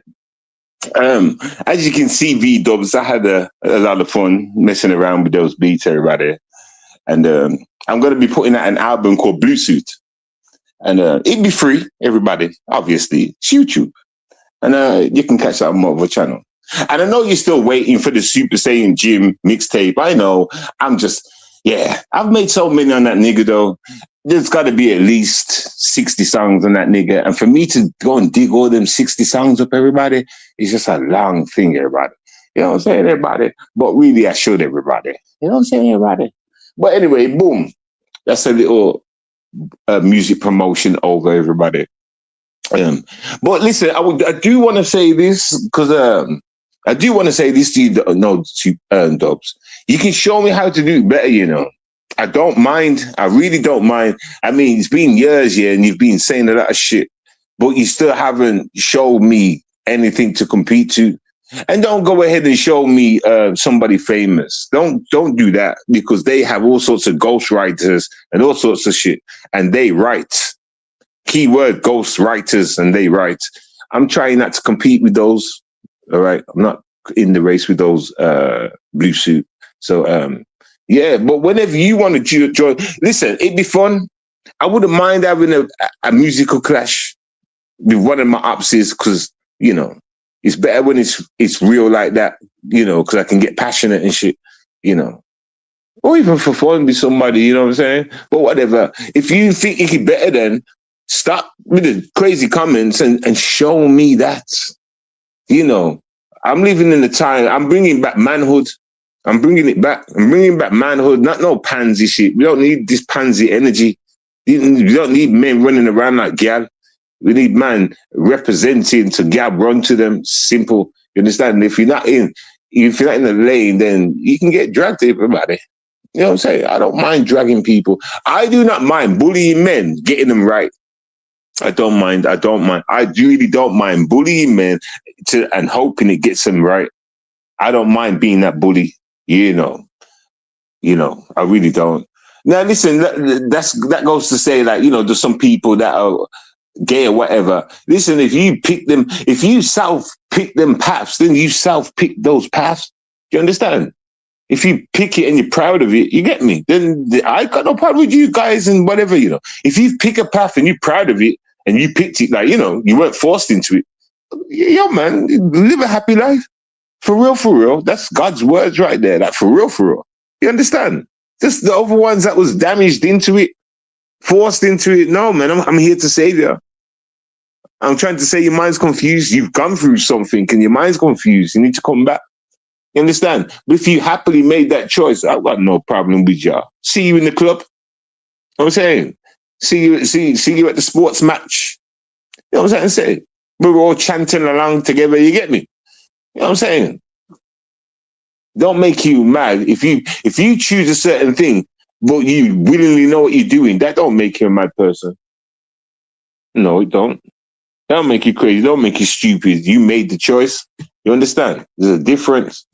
As you can see, V-dubs, I had a lot of fun messing around with those beats, everybody. And I'm going to be putting out an album called Blue Suit. And it'd be free, everybody, obviously. It's YouTube. And you can catch that on my other channel. And I know you're still waiting for the Super Saiyan Gym mixtape. I know. I'm just Yeah, I've made so many on that nigga though. There's got to be at least 60 songs on that nigga. And for me to go and dig all them 60 songs up, everybody, it's just a long thing, everybody. You know what I'm saying, everybody? But really, I showed everybody. You know what I'm saying, everybody? But anyway, boom. That's a little music promotion over, everybody. But listen, I do want to say this because I do want to say this to you, Dubs. You can show me how to do better, you know. I don't mind. I really don't mind. I mean, it's been years, yeah, and you've been saying a lot of shit, but you still haven't showed me anything to compete to. And don't go ahead and show me somebody famous. Don't do that, because they have all sorts of ghostwriters and all sorts of shit, and they write. Keyword ghostwriters, and they write. I'm trying not to compete with those. All right, I'm not in the race with those blue suit. So yeah, but whenever you want to join, listen, it'd be fun. I wouldn't mind having a musical clash with one of my opsies, because you know it's better when it's real like that. You know, because I can get passionate and shit. You know, or even for fun with somebody. You know what I'm saying? But whatever. If you think you can better, then stop with the crazy comments and show me that. You know, I'm living in the time. I'm bringing back manhood. I'm bringing it back. I'm bringing back manhood, not no pansy shit. We don't need this pansy energy. We don't need men running around like gal. We need man representing to gal run to them. Simple. You understand? If you're not in the lane, then you can get dragged to everybody. You know what I'm saying? I don't mind dragging people. I do not mind bullying men, getting them right. I don't mind. I really don't mind bullying men and hoping it gets them right. I don't mind being that bully. You know, I really don't. Now, listen, that goes to say, like, you know, there's some people that are gay or whatever. Listen, if you self-pick them paths, then you self-pick those paths. Do you understand? If you pick it and you're proud of it, you get me? Then I got no problem with you guys and whatever, you know. If you pick a path and you're proud of it and you picked it, like, you know, you weren't forced into it, yo, man, live a happy life. For real. That's God's words right there. Like, for real. You understand? Just the other ones that was damaged into it, forced into it. No, man, I'm here to save you. I'm trying to say your mind's confused. You've gone through something and your mind's confused. You need to come back. You understand? But if you happily made that choice, I've got no problem with you. See you in the club. You know what I'm saying? See you at the sports match. You know what I'm saying? We're all chanting along together. You get me? You know what I'm saying? Don't make you mad. If you choose a certain thing, but you willingly know what you're doing, that don't make you a mad person. No, it don't. That don't make you crazy. Don't make you stupid. You made the choice. You understand? There's a difference.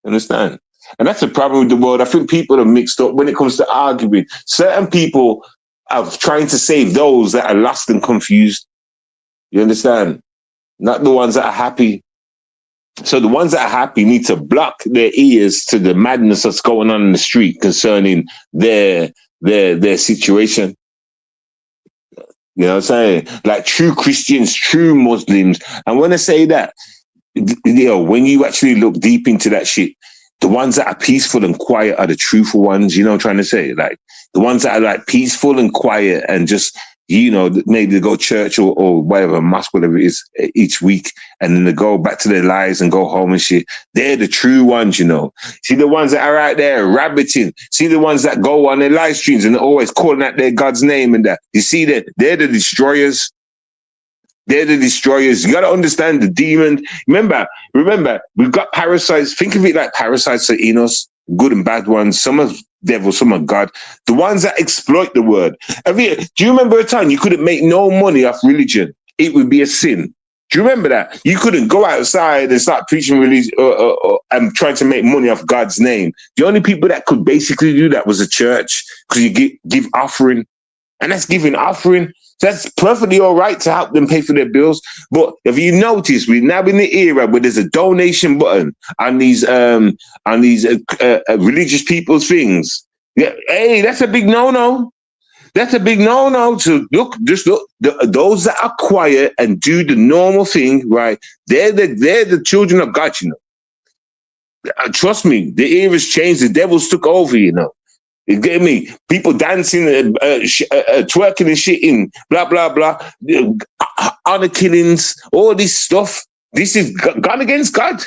Understand? And that's the problem with the world. I think people are mixed up when it comes to arguing. Certain people are trying to save those that are lost and confused. You understand? Not the ones that are happy. So the ones that are happy need to block their ears to the madness that's going on in the street concerning their situation. You know what I'm saying? Like true Christians, true Muslims. And when I say that, you know, when you actually look deep into that shit, the ones that are peaceful and quiet are the truthful ones. You know what I'm trying to say? Like the ones that are like peaceful and quiet and just, you know, maybe they go to church or whatever, mosque, whatever it is, each week, and then they go back to their lives and go home and shit. They're the true ones, you know. See the ones that are out there rabbiting. See the ones that go on their live streams and they're always calling out their God's name and that. You see that? They're the destroyers. They're the destroyers. You got to understand the demon. Remember, we've got parasites. Think of it like parasites are in us, good and bad ones. Some are devil, some are God. The ones that exploit the word. Do you remember a time you couldn't make no money off religion? It would be a sin. Do you remember that? You couldn't go outside and start preaching religion and trying to make money off God's name. The only people that could basically do that was a church, because you give offering. And that's giving offering. That's perfectly all right to help them pay for their bills. But if you notice, we're now in the era where there's a donation button on these religious people's things. Yeah, hey, that's a big no-no. That's a big no-no. So look, those that are quiet and do the normal thing, right? They're the children of God, you know. Trust me, the era's changed. The devil's took over, you know. You get me? People dancing, twerking and shitting, blah, blah, blah. Honor killings, all this stuff. This is gone against God.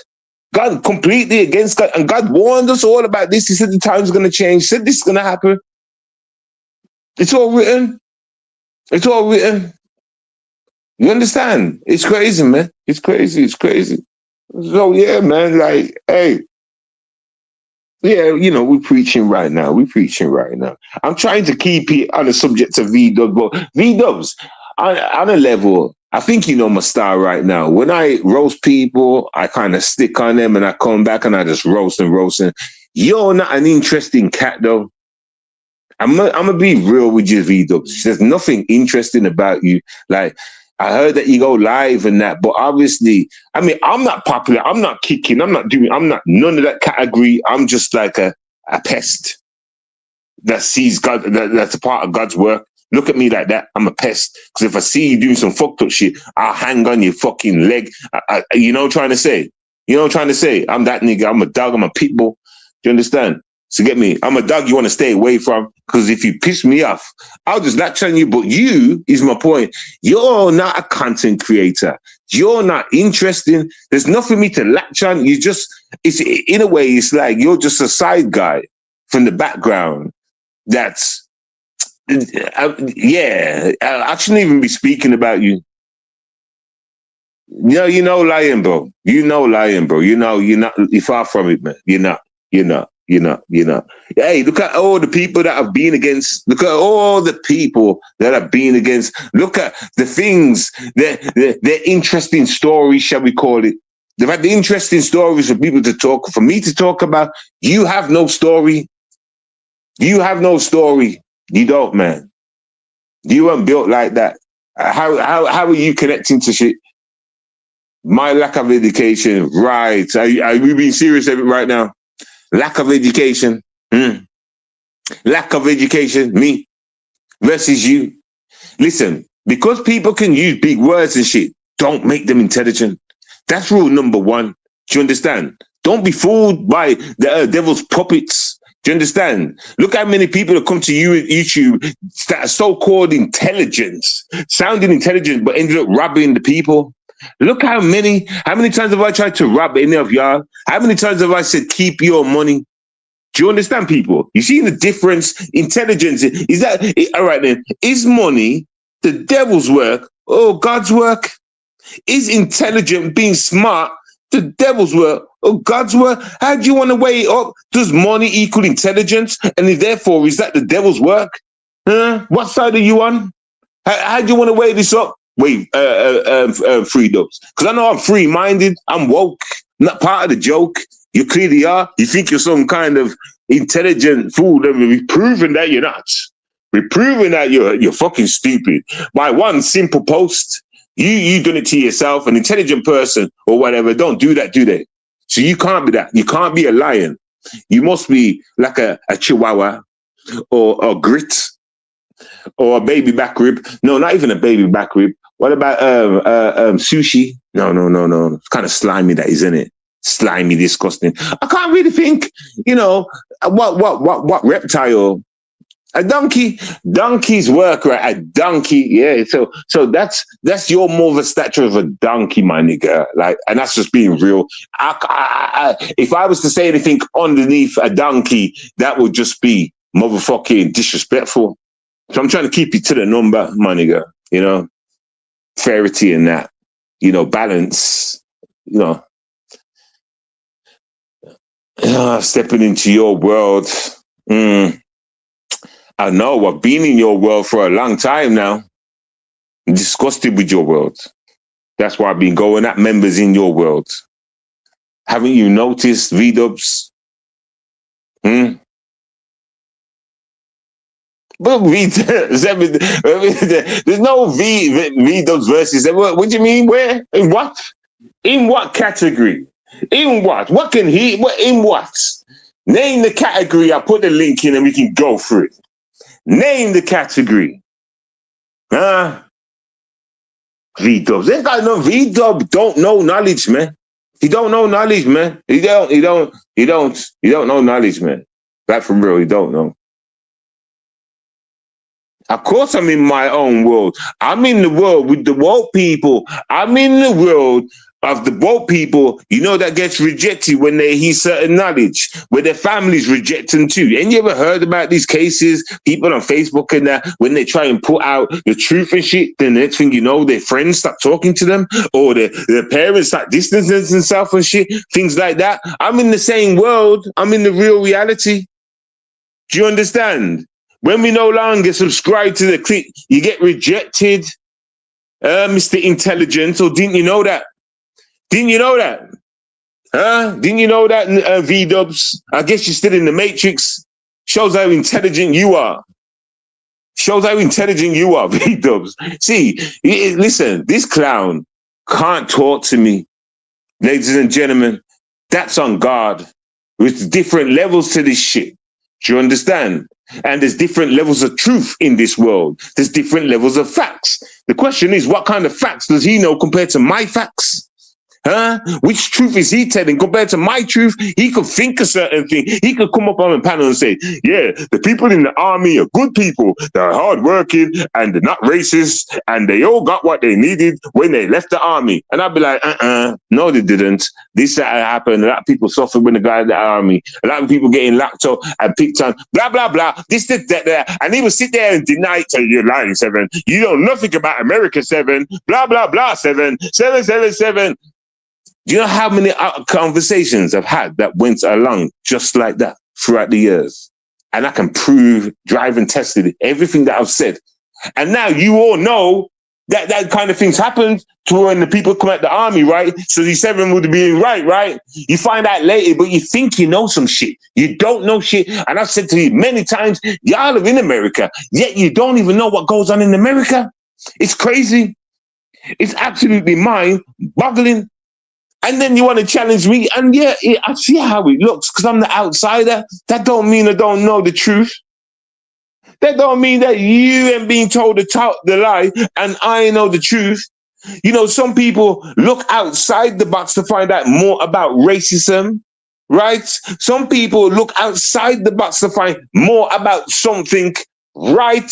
God completely against God. And God warned us all about this. He said the time's going to change. He said this is going to happen. It's all written. It's all written. You understand? It's crazy, man. It's crazy. It's crazy. So, yeah, man, like, hey. Yeah, you know, we're preaching right now. We're preaching right now. I'm trying to keep it on the subject of V-Dubs, but V-Dubs, on a level, I think you know my style right now. When I roast people, I kind of stick on them and I come back and I just roast and roast. And you're not an interesting cat, though. I'm gonna be real with you, V-Dubs. There's nothing interesting about you. Like, I heard that you go live and that, but obviously, I mean, I'm not popular. I'm not kicking. I'm not none of that category. I'm just like a pest that sees God, that's a part of God's work. Look at me like that. I'm a pest. Because if I see you doing some fucked up shit, I'll hang on your fucking leg. You know what I'm trying to say? You know what I'm trying to say? I'm that nigga. I'm a dog. I'm a pit bull. Do you understand? So get me, I'm a dog you want to stay away from, because if you piss me off, I'll just latch on you. But you, is my point, you're not a content creator. You're not interesting. There's nothing for me to latch on. You just, it's in a way, it's like you're just a side guy from the background. That's, yeah, I shouldn't even be speaking about you. You know, lying, bro. You know, lying, bro. You know, you're far from it, man. You're not. Hey, look at all the people that have been against. Look at all the people that have been against. Look at the things, their interesting stories, shall we call it. They've had the interesting stories for people to talk, for me to talk about. You have no story. You have no story. You don't, man. You weren't built like that. How are you connecting to shit? My lack of education, right? Are we being serious right now? Lack of education. Lack of education, me versus you. Listen, because people can use big words and shit, don't make them intelligent. That's rule number one. Do you understand? Don't be fooled by the devil's puppets. Do you understand? Look how many people that come to you at YouTube that are so-called intelligence, sounding intelligent, but ended up robbing the people. Look how many times have I tried to rob any of y'all? How many times have I said, keep your money? Do you understand, people? You see the difference? Intelligence, is that, all right then, is money the devil's work or God's work? Is intelligent, being smart, the devil's work or God's work? How do you want to weigh it up? Does money equal intelligence? And therefore, is that the devil's work? What side are you on? How do you want to weigh this up? Wait, free dubs. Because I know I'm free-minded. I'm woke. I'm not part of the joke. You clearly are. You think you're some kind of intelligent fool. We're proving that you're not. We're proving that you're fucking stupid. By one simple post, you done it to yourself. An intelligent person or whatever don't do that, do they? So you can't be that. You can't be a lion. You must be like a chihuahua or a grit or a baby back rib. No, not even a baby back rib. What about sushi? No. It's kind of slimy, that, isn't it? Slimy, disgusting. I can't really think, what reptile? A donkey. Donkeys work, right? A donkey, yeah. So that's your more of a stature of a donkey, my nigga. Like, and that's just being real. If I was to say anything underneath a donkey, that would just be motherfucking disrespectful. So I'm trying to keep you to the number, my nigga. Fairity in that, balance, stepping into your world. I know I've been in your world for a long time now. I'm disgusted with your world. That's why I've been going at members in your world. Haven't you noticed, V-Dubs? But there's no V-Dubs versus. What do you mean? Where? In what? In what category? In what? What can he? In what? Name the category. I'll put the link in and we can go through it. Name the category. V-Dubs. There's got no V-Dub. Don't know knowledge, man. He don't know knowledge, man. He don't know knowledge, man. Like, for real, he don't know. Of course, I'm in my own world. I'm in the world with the woke people. I'm in the world of the woke people, you know, that gets rejected when they hear certain knowledge, where their families reject them too. And you ever heard about these cases, people on Facebook and that, when they try and put out the truth and shit, then the next thing you know, their friends start talking to them, or their parents start distancing themselves and shit, things like that. I'm in the same world. I'm in the real reality. Do you understand? When we no longer subscribe to the clique, you get rejected, Mr. Intelligence, or didn't you know that? Didn't you know that? Didn't you know that, V-dubs? I guess you're still in the Matrix. Shows how intelligent you are. Shows how intelligent you are, V-dubs. See, listen, this clown can't talk to me. Ladies and gentlemen, that's on guard. There's different levels to this shit. Do you understand? And there's different levels of truth in this world. There's different levels of facts. The question is, what kind of facts does he know compared to my facts? Which truth is he telling compared to my truth? He could think a certain thing. He could come up on a panel and say, yeah, the people in the army are good people. They're hardworking and they're not racist and they all got what they needed when they left the army. And I'd be like, no, they didn't. This happened. A lot of people suffered when they got in the army. A lot of people getting locked up and picked on, blah, blah, blah. This, that. And he would sit there and deny it. You're lying, 7. You know nothing about America, 7. Blah, blah, blah, 7. 7. Do you know how many conversations I've had that went along just like that throughout the years? And I can prove, drive and tested everything that I've said. And now you all know that that kind of things happened to when the people come out the army, right? So these 7 would be right? You find out later, but you think you know some shit. You don't know shit. And I've said to you many times, y'all are in America, yet you don't even know what goes on in America. It's crazy. It's absolutely mind-boggling. And then you want to challenge me, and yeah, I see how it looks because I'm the outsider. That don't mean I don't know the truth. That don't mean that you ain't being told the lie and I know the truth. You know, some people look outside the box to find out more about racism, right? Some people look outside the box to find more about something, right?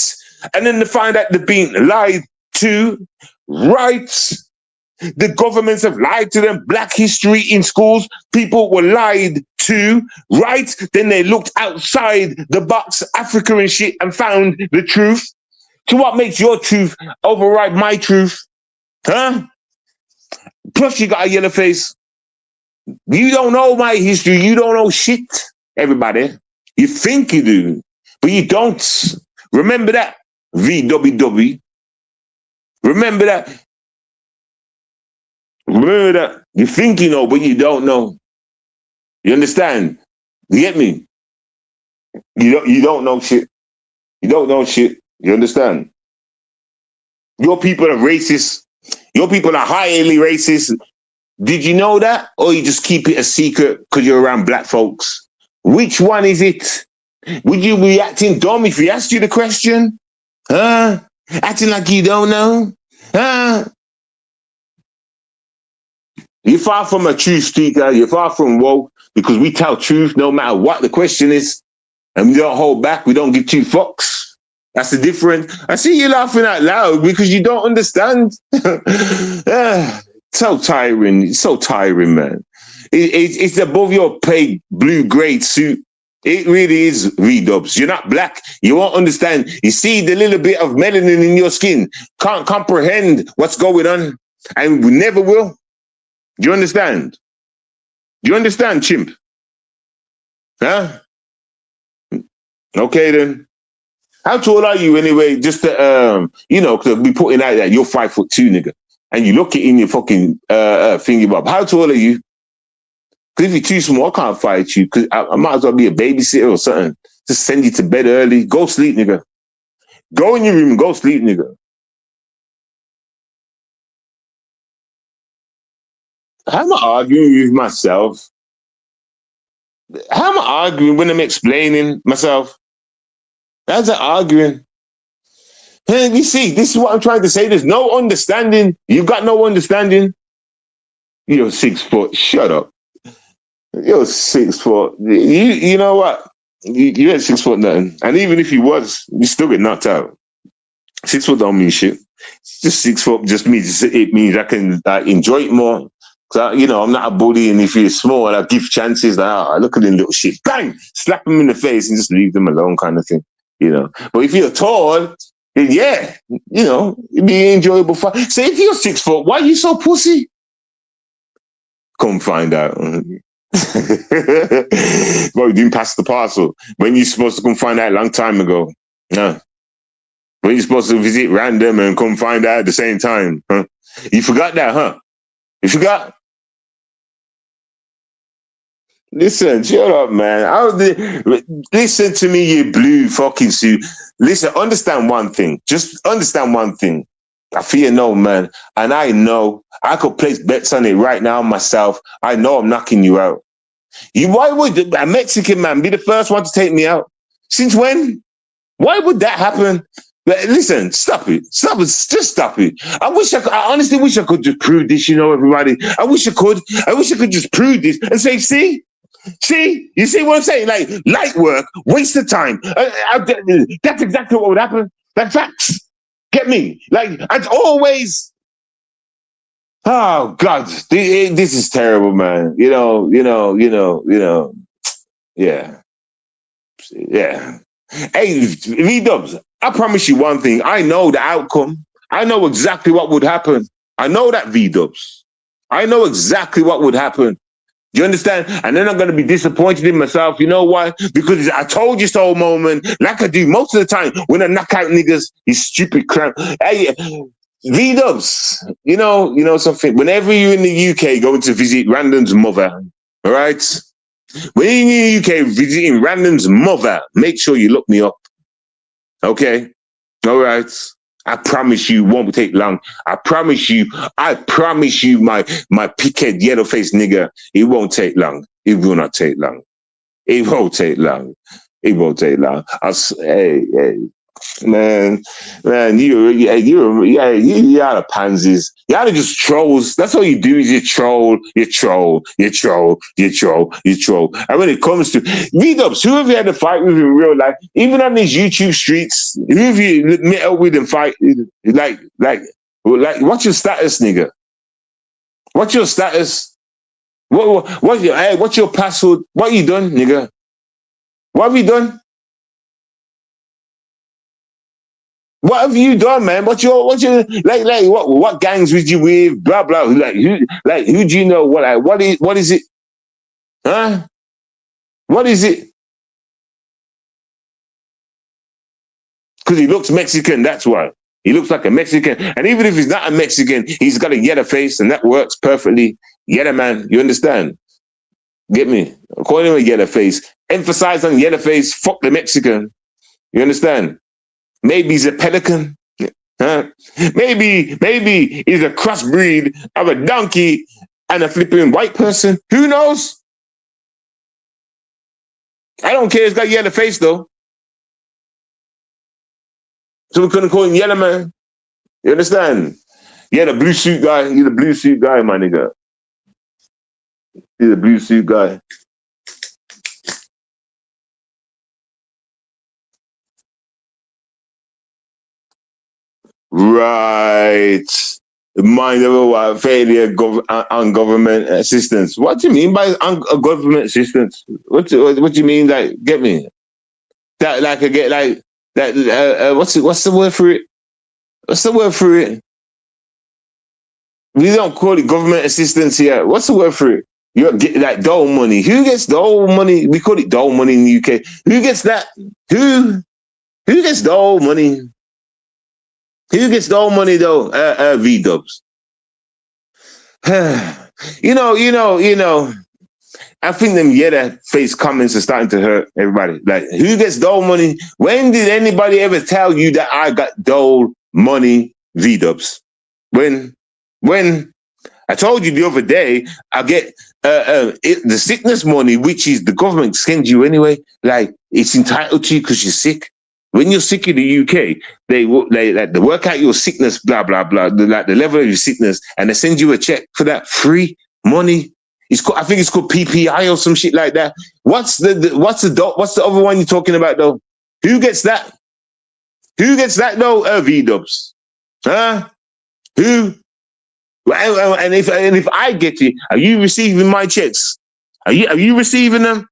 And then to find out they're being lied to, right? The governments have lied to them. Black history in schools, people were lied to, right? Then they looked outside the box, Africa and shit, and found the truth. So what makes your truth override my truth? Plus you got a yellow face. You don't know my history. You don't know shit, everybody. You think you do, but you don't. Remember that, VWW. Remember that. Remember that. You think you know, but you don't know. You understand? You get me? You don't know shit. You don't know shit. You understand? Your people are racist. Your people are highly racist. Did you know that? Or you just keep it a secret because you're around black folks? Which one is it? Would you be acting dumb if we asked you the question? Acting like you don't know? You're far from a truth speaker. You're far from woke because we tell truth no matter what the question is. And we don't hold back. We don't give 2 fucks. That's the difference. I see you laughing out loud because you don't understand. So tiring. It's so tiring, man. It's above your pay blue grade suit. It really is, V-dubs. You're not black. You won't understand. You see the little bit of melanin in your skin. Can't comprehend what's going on. And we never will. Do you understand? Do you understand, chimp? Okay, then. How tall are you anyway? Just to, because we putting out that you're 5'2", nigga. And you look it in your fucking thingy bob. How tall are you? Because if you're too small, I can't fight you. Because I might as well be a babysitter or something. Just send you to bed early. Go sleep, nigga. Go in your room and go sleep, nigga. How am I arguing with myself? How am I arguing when I'm explaining myself? How's that arguing? And you see, this is what I'm trying to say. There's no understanding. You've got no understanding. You're 6 foot. Shut up. You're 6 foot. You know what? You ain't 6 foot nothing. And even if you was, you still get knocked out. 6 foot don't mean shit. Just 6 foot just means it means I can enjoy it more. Cause I'm not a bully, and if you're small, I give chances. Look at them little shit, bang, slap them in the face and just leave them alone, kind of thing. But if you're tall, then yeah, it'd be enjoyable fun. So if you're 6 foot, why are you so pussy? Come find out. Well, you didn't pass the parcel. When you supposed to come find out a long time ago? No. When you supposed to visit random and come find out at the same time? Huh? You forgot that, huh? You forgot? Listen, shut up, man. Listen to me, you blue fucking suit. Listen, understand one thing. Just understand one thing. I fear no man. And I know I could place bets on it right now myself. I know I'm knocking you out. Why would a Mexican man be the first one to take me out? Since when? Why would that happen? Listen, stop it. Just stop it. I honestly wish I could just prove this, everybody. I wish I could just prove this and say, see, you see what I'm saying? Like, light work, waste of time. That's exactly what would happen. That's facts. Get me? Like, I'd always. Oh God, this is terrible, man. Yeah. Hey, V-Dubs, I promise you one thing. I know the outcome. I know exactly what would happen. I know that, V-Dubs. I know exactly what would happen. Do you understand? And then I'm going to be disappointed in myself. You know why? Because I told you so moment, like I do most of the time when I knock out niggas, you stupid crap. Hey, V-Dubs, you know something. Whenever you're in the UK going to visit Random's mother, all right? When you're in the UK visiting Random's mother, make sure you look me up. Okay? All right? I promise you won't take long. I promise you, my pickhead, yellow-faced nigga, it won't take long. It will not take long. It won't take long. It won't take long. Hey, man, you out of pansies. You out of just trolls. That's all you do is you troll. And when it comes to V-Dubs, who have you had to fight with in real life? Even on these YouTube streets, who have you met up with and fight? Like, what's your status, nigga? What's your status? What's your password? What you done, nigga? What have you done? What have you done, man? What gangs was you with? Blah blah. Who do you know? What is it? Huh? What is it? Because he looks Mexican, that's why. He looks like a Mexican. And even if he's not a Mexican, he's got a yellow face, and that works perfectly. Yellow man, you understand? Get me? According to a yellow face. Emphasize on yellow face, fuck the Mexican. You understand? Maybe he's a pelican. Huh? Maybe he's a crossbreed of a donkey and a flipping white person. Who knows? I don't care. He's got a yellow face, though. So we couldn't call him Yellow Man. You understand? Yeah, the blue suit guy. You're the blue suit guy, my nigga. You're the blue suit guy. Right. Mind of a failure on government assistance. What do you mean by government assistance? What do you mean? Like, get me? That like I get like that. What's the word for it? What's the word for it? We don't call it government assistance here. What's the word for it? You get like dole money. Who gets dole money? We call it dole money in the UK. Who gets that? Who gets dole money? Who gets dole money though? V-Dubs. You know. I think them yellow face comments are starting to hurt everybody. Like, who gets dole money? When did anybody ever tell you that I got dole money, V-Dubs? When I told you the other day, I get the sickness money, which is the government sends you anyway. Like, it's entitled to you because you're sick. When you're sick in the UK, they work out your sickness, blah blah blah, the level of your sickness, and they send you a check for that free money. I think it's called PPI or some shit like that. What's the other one you're talking about though? Who gets that? Who gets that though? V-dubs. Huh? Who? And if I get it, are you receiving my checks? Are you receiving them?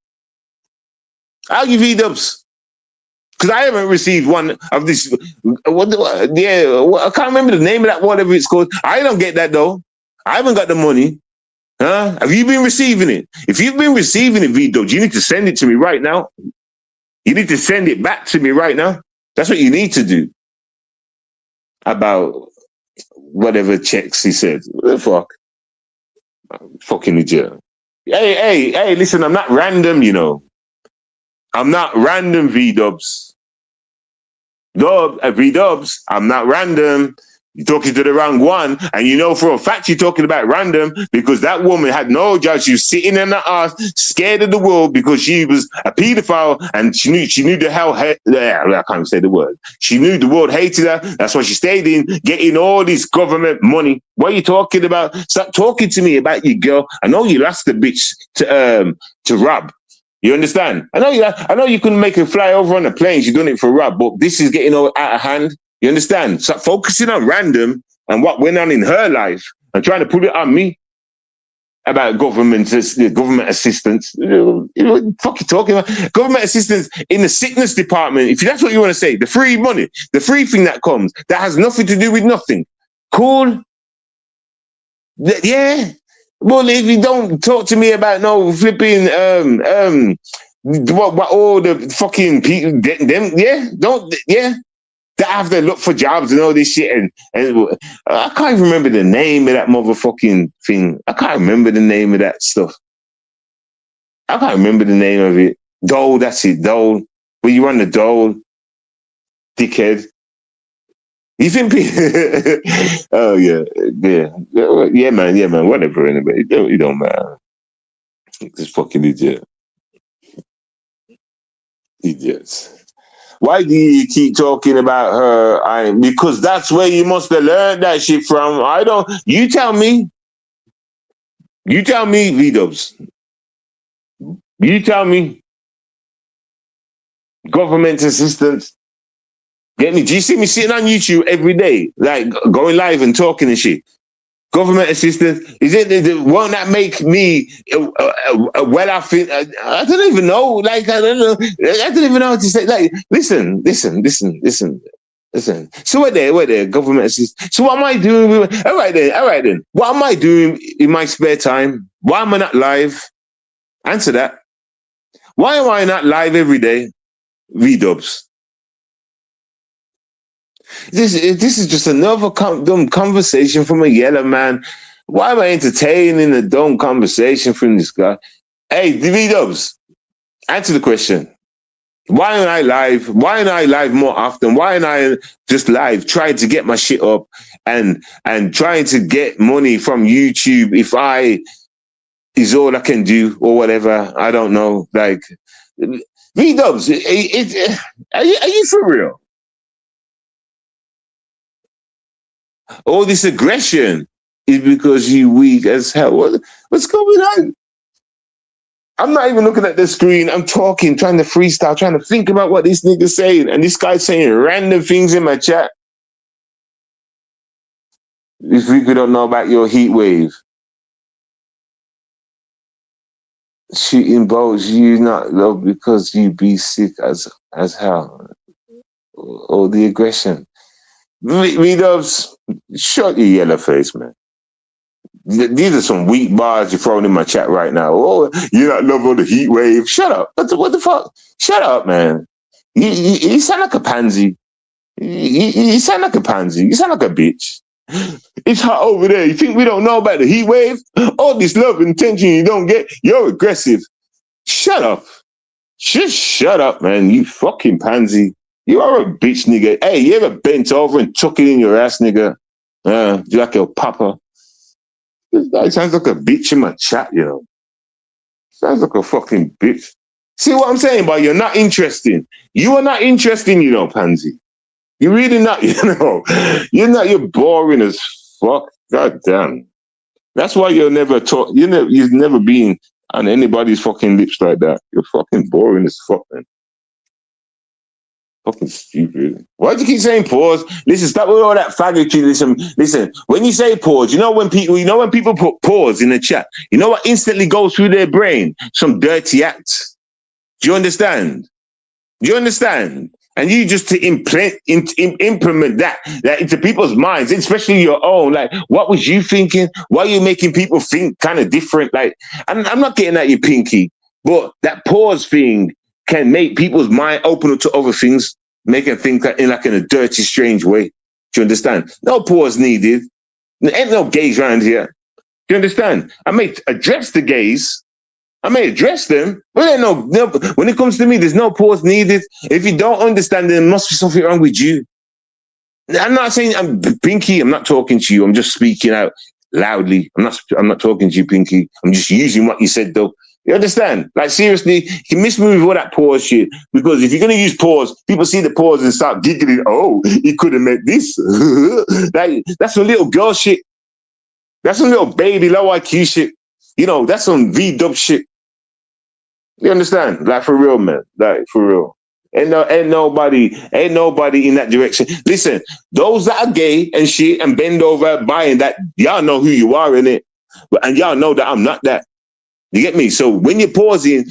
I'll give V-dubs. Because I haven't received one of this. I can't remember the name of that, whatever it's called. I don't get that though. I haven't got the money. Huh? Have you been receiving it? If you've been receiving it, V-dubs, you need to send it to me right now. You need to send it back to me right now. That's what you need to do. About whatever checks he said. What the fuck? Fucking idiot. Hey, listen, I'm not random, you know. I'm not random, V-dubs. V-dubs, I'm not random. You're talking to the wrong one, and you know for a fact you're talking about random because that woman had no job. She was sitting in her ass, scared of the world because she was a pedophile, and she knew the hell. I can't even say the word. She knew the world hated her. That's why she stayed in, getting all this government money. What are you talking about? Stop talking to me about your girl. I know you lost the bitch to Rob. You understand? I know you couldn't make her fly over on the plane. You're doing it for Rob, but this is getting all out of hand. You understand? Stop focusing on random and what went on in her life and trying to put it on me about government assistance. Fuck you talking about? Government assistance in the sickness department. If that's what you want to say, the free money, the free thing that comes, that has nothing to do with nothing. Cool? Yeah. Well, if you don't talk to me about no flipping what all the fucking people they have to look for jobs and all this shit and I can't even remember the name of that motherfucking thing. I can't remember the name of that stuff. I can't remember the name of it. Dole, that's it, Dole. When you run the Dole, dickhead. You think oh yeah, man, whatever, anyway. It don't matter. This fucking idiot. Idiots. Why do you keep talking about her? Because that's where you must have learned that shit from. You tell me. You tell me, V-dubs. You tell me. Government assistance. Get me? Do you see me sitting on YouTube every day, like going live and talking and shit? Government assistance, won't that make me well off? I don't even know. Like, I don't know. I don't even know what to say. Like, listen. So we're there, government assistance. So what am I doing? All right then. What am I doing in my spare time? Why am I not live? Answer that. Why am I not live every day? V-dubs. This is just another dumb conversation from a yellow man. Why am I entertaining a dumb conversation from this guy? Hey, V-dubs, answer the question. Why am I live? Why am I live more often? Why am I just live trying to get my shit up and trying to get money from YouTube if is all I can do or whatever? I don't know. Like, V-dubs, are you for real? All this aggression is because you weak as hell. What's going on? I'm not even looking at the screen. I'm talking, trying to freestyle, trying to think about what this nigga's saying. And this guy's saying random things in my chat. This week we don't know about your heat wave. Shooting boats, you not love because you be sick as hell. Or the aggression. V-dubs, shut your yellow face, man. These are some weak bars you're throwing in my chat right now. Oh, you not love all the heat wave. Shut up. What the fuck? Shut up, man. You sound like a pansy. You sound like a pansy. You sound like a bitch. It's hot over there. You think we don't know about the heat wave? All this love and attention you don't get. You're aggressive. Shut up. Just shut up, man. You fucking pansy. You are a bitch, nigga. Hey, you ever bent over and took it in your ass, nigga? You like your papa? This guy sounds like a bitch in my chat, you know. Sounds like a fucking bitch. See what I'm saying, but you're not interesting. You are not interesting, you know, pansy. You're really not, you know. You're boring as fuck. God damn. That's why you'll never talk. You've never been on anybody's fucking lips like that. You're fucking boring as fuck, man. Fucking stupid. Why do you keep saying pause? Listen, stop with all that faggotry. Listen. When you say pause, you know when people put pause in the chat, you know what instantly goes through their brain? Some dirty acts. Do you understand? And you just to implement that into people's minds, especially your own. Like, what was you thinking? Why are you making people think kind of different? Like, I'm not getting at you, Pinky, but that pause thing can make people's mind open up to other things, make them think in a dirty, strange way. Do you understand? No pause needed. There ain't no gays around here. Do you understand? I may address the gays. I may address them, but there ain't no, when it comes to me, there's no pause needed. If you don't understand, there must be something wrong with you. I'm not saying, Pinky, I'm not talking to you. I'm just speaking out loudly. I'm not talking to you, Pinky. I'm just using what you said, though. You understand? Like, seriously, you can mismove all that pause shit, because if you're going to use pause, people see the pause and start giggling. Oh, he could have meant this. That's some little girl shit. That's some little baby low IQ shit. You know, that's some V-dub shit. You understand? Like, for real, man. Like, for real. Ain't nobody in that direction. Listen, those that are gay and shit and bend over buying that, y'all know who you are, innit? And y'all know that I'm not that. You get me? So when you're pausing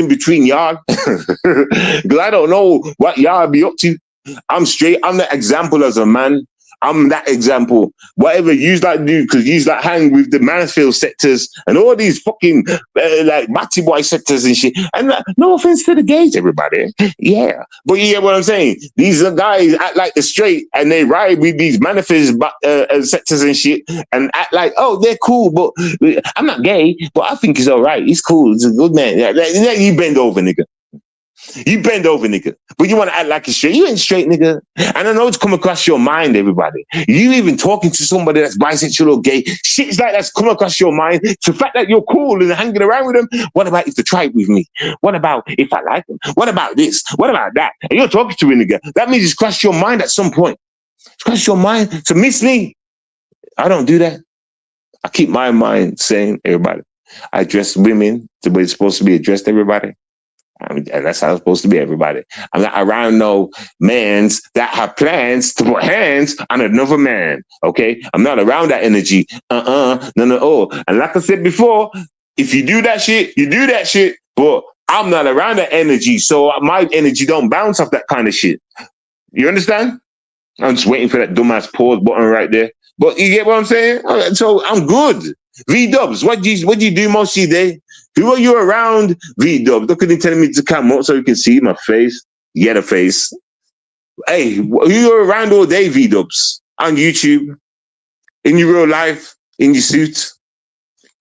between y'all, because I don't know what y'all be up to. I'm straight. I'm the example as a man. I'm that example. Whatever you like to do, because you like hang with the Mansfield sectors and all these fucking like Matty Boy sectors and shit. And no offense to the gays, everybody. Yeah. But you get what I'm saying? These are guys act like the straight and they ride with these Manifest sectors and shit and act like, oh, they're cool, but I'm not gay, but I think he's all right. He's cool. He's a good man. Yeah, you bend over, nigga. You bend over, nigga. But you want to act like you're straight. You ain't straight, nigga. And I know it's come across your mind, everybody. You even talking to somebody that's bisexual or gay, shit's like that's come across your mind. It's the fact that you're cool and hanging around with them. What about if they try it with me? What about if I like them? What about this? What about that? And you're talking to a nigga. That means it's crossed your mind at some point. It's crossed your mind to miss me. I don't do that. I keep my mind sane, everybody. I address women the way it's supposed to be addressed, everybody. And that's how it's supposed to be, everybody. I'm not around no mans that have plans to put hands on another man, okay? I'm not around that energy. No. Oh, and like I said before, if you do that shit, you do that shit. But I'm not around that energy, so my energy don't bounce off that kind of shit. You understand? I'm just waiting for that dumbass pause button right there. But you get what I'm saying? So I'm good. V-dubs, what do you do most of your day? Who are you around? V-dubs. Look at him telling me to come up so you can see my face. Yeah, the face. Hey, who you around all day, V-dubs? On YouTube? In your real life? In your suit?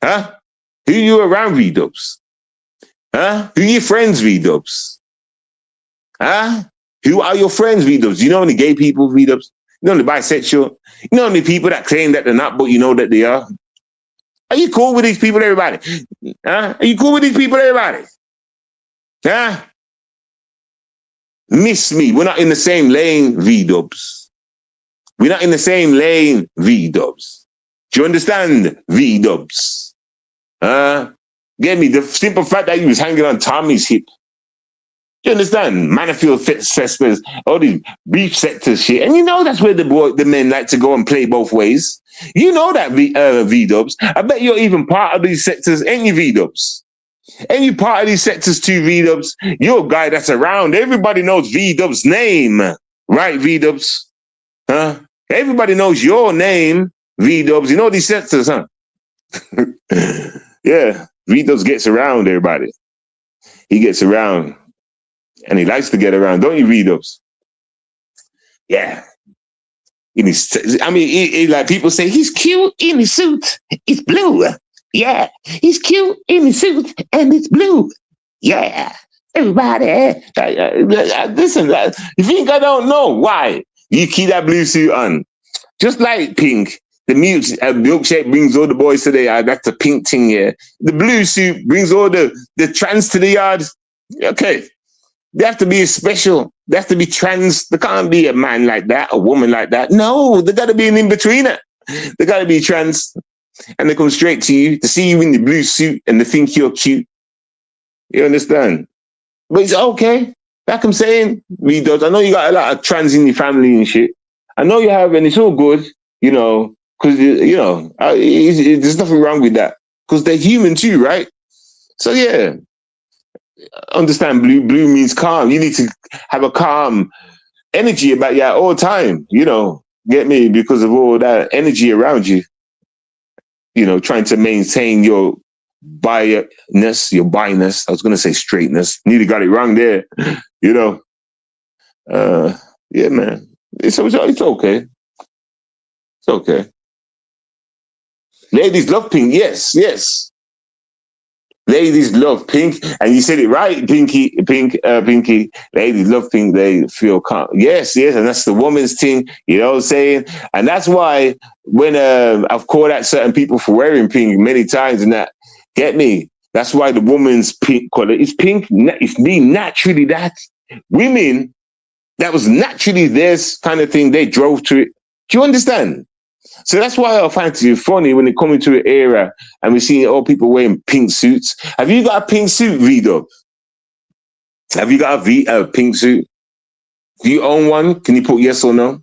Huh? Who you around, V-dubs? Huh? Who your friends, V-dubs? Huh? Who are your friends, V-dubs? You know any gay people, V-dubs? You know any bisexual? You know any people that claim that they're not, but you know that they are? Are you cool with these people, everybody? Huh? Are you cool with these people, everybody? Huh? Miss me. We're not in the same lane, V-dubs. We're not in the same lane, V-dubs. Do you understand, V-dubs? Get me the simple fact that you was hanging on Tommy's hip. Do you understand? Manifield Cesspers, all these beef sectors shit. And you know that's where the men like to go and play both ways. You know that, V-dubs. I bet you're even part of these sectors, ain't you, V-dubs? Ain't you part of these sectors too, V-dubs? You're a guy that's around. Everybody knows V-dubs' name. Right, V-dubs? Huh? Everybody knows your name, V-dubs. You know these sectors, huh? Yeah, V-dubs gets around, everybody. He gets around. And he likes to get around, don't you, V-dubs? Yeah. Like people say, he's cute in his suit. It's blue. Yeah. He's cute in his suit and it's blue. Yeah. Everybody. Listen, you think I don't know why you keep that blue suit on? Just like Pink, the milkshake brings all the boys to the yard. That's the pink thing here. The blue suit brings all the trans to the yard. Okay. They have to be special. They have to be trans. There can't be a man like that, a woman like that. No, they got to be an in-betweener. They got to be trans. And they come straight to you to see you in the blue suit and they think you're cute. You understand? But it's okay. Like I'm saying, V-Dubs, I know you got a lot of trans in your family and shit. I know you have, and it's all good, you know, because, you know, there's nothing wrong with that. Because they're human too, right? So, yeah, understand blue means calm. You need to have a calm energy about you at all time, you know, get me? Because of all that energy around you, you know, trying to maintain your bi-ness. I was going to say straightness. Nearly got it wrong there, you know. Yeah, man. It's okay. It's okay. Ladies love pink. Yes. Ladies love pink, and you said it right, Pinky. Ladies love pink. They feel calm. Yes, and that's the woman's thing. You know what I'm saying? And that's why when I've called out certain people for wearing pink many times, and that get me. That's why the woman's pink color is pink. It's me naturally that women that was naturally theirs kind of thing. They drove to it. Do you understand? So that's why I find it funny when it comes into an era and we're seeing all people wearing pink suits. Have you got a pink suit, V-Dub? Have you got a pink suit? Do you own one? Can you put yes or no?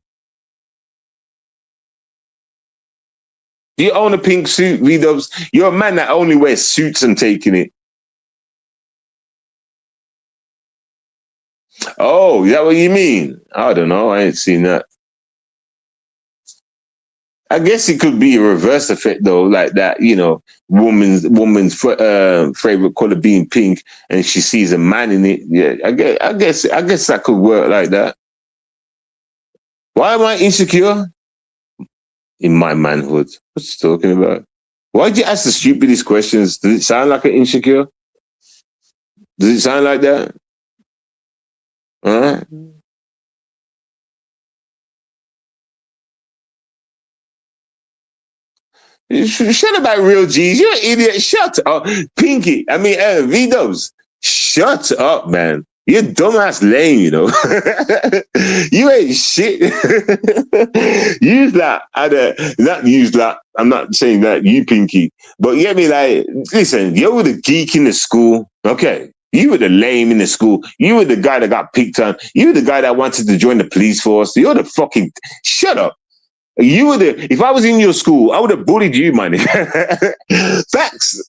Do you own a pink suit, V-Dubs? You're a man that only wears suits and taking it. Oh, is that what you mean? I don't know. I ain't seen that. I guess it could be a reverse effect though, like that, you know, woman's favorite color being pink, and she sees a man in it. Yeah, I guess that could work like that. Why am I insecure in my manhood? What's you talking about? Why'd you ask the stupidest questions? Does it sound like an insecure? Does it sound like that? All right. Shut about real G's. You're an idiot. Shut up. Pinky. I mean, V-Dubs. Shut up, man. You're dumbass lame, you know. You ain't shit. Use that. Not use that. I'm not saying that, you Pinky. But you get me, like, listen, you were the geek in the school. Okay. You were the lame in the school. You were the guy that got picked on. You were the guy that wanted to join the police force. You're the fucking... Shut up. You would have, if I was in your school, I would have bullied you, man. Facts,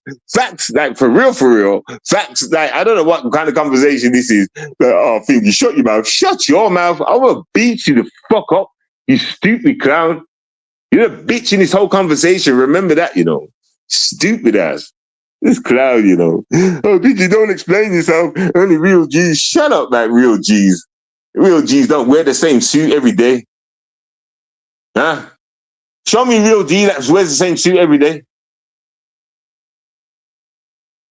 like for real. Facts, like I don't know what kind of conversation this is. Like, oh, Finky, shut your mouth. Shut your mouth. I will beat you the fuck up, you stupid clown. You're a bitch in this whole conversation. Remember that, you know. Stupid ass. This clown, you know. Oh, Pinky, don't explain yourself. Only real G's. Shut up, man, real G's. Real G's don't wear the same suit every day. Huh? Show me real G that wears the same suit every day.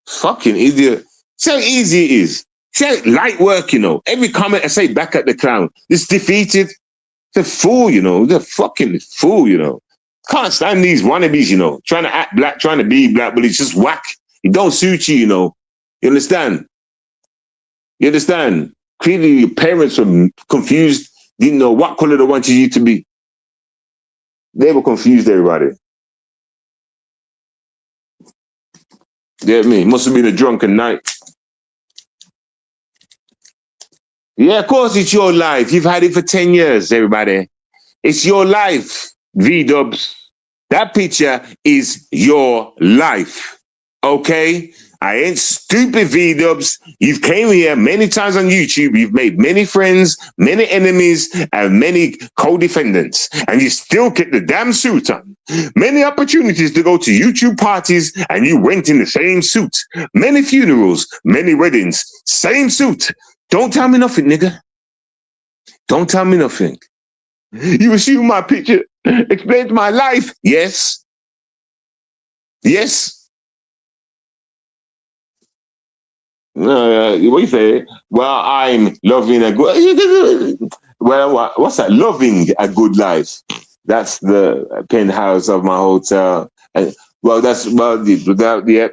Fucking idiot. See how easy it is. See how light work, you know. Every comment I say back at the clown. It's defeated. It's a fool, you know. It's a fucking fool, you know. Can't stand these wannabes, you know. Trying to act black, trying to be black, but it's just whack. It don't suit you, you know. You understand? You understand? Clearly your parents were confused, didn't know what color they wanted you to be. They were confused, everybody. Get me? Must have been a drunken night. Yeah, of course it's your life. You've had it for 10 years, everybody. It's your life, V-Dubs. That picture is your life, okay? I ain't stupid, V-Dubs. You've came here many times on YouTube. You've made many friends, many enemies, and many co-defendants. And you still kept the damn suit on. Many opportunities to go to YouTube parties, and you went in the same suit. Many funerals, many weddings, same suit. Don't tell me nothing, nigga. Don't tell me nothing. You assume my picture explains my life. Yes. Yes. What you say? Well, I'm loving a good... Well, what's that? Loving a good life. That's the penthouse of my hotel. Well, that's... Well, yeah.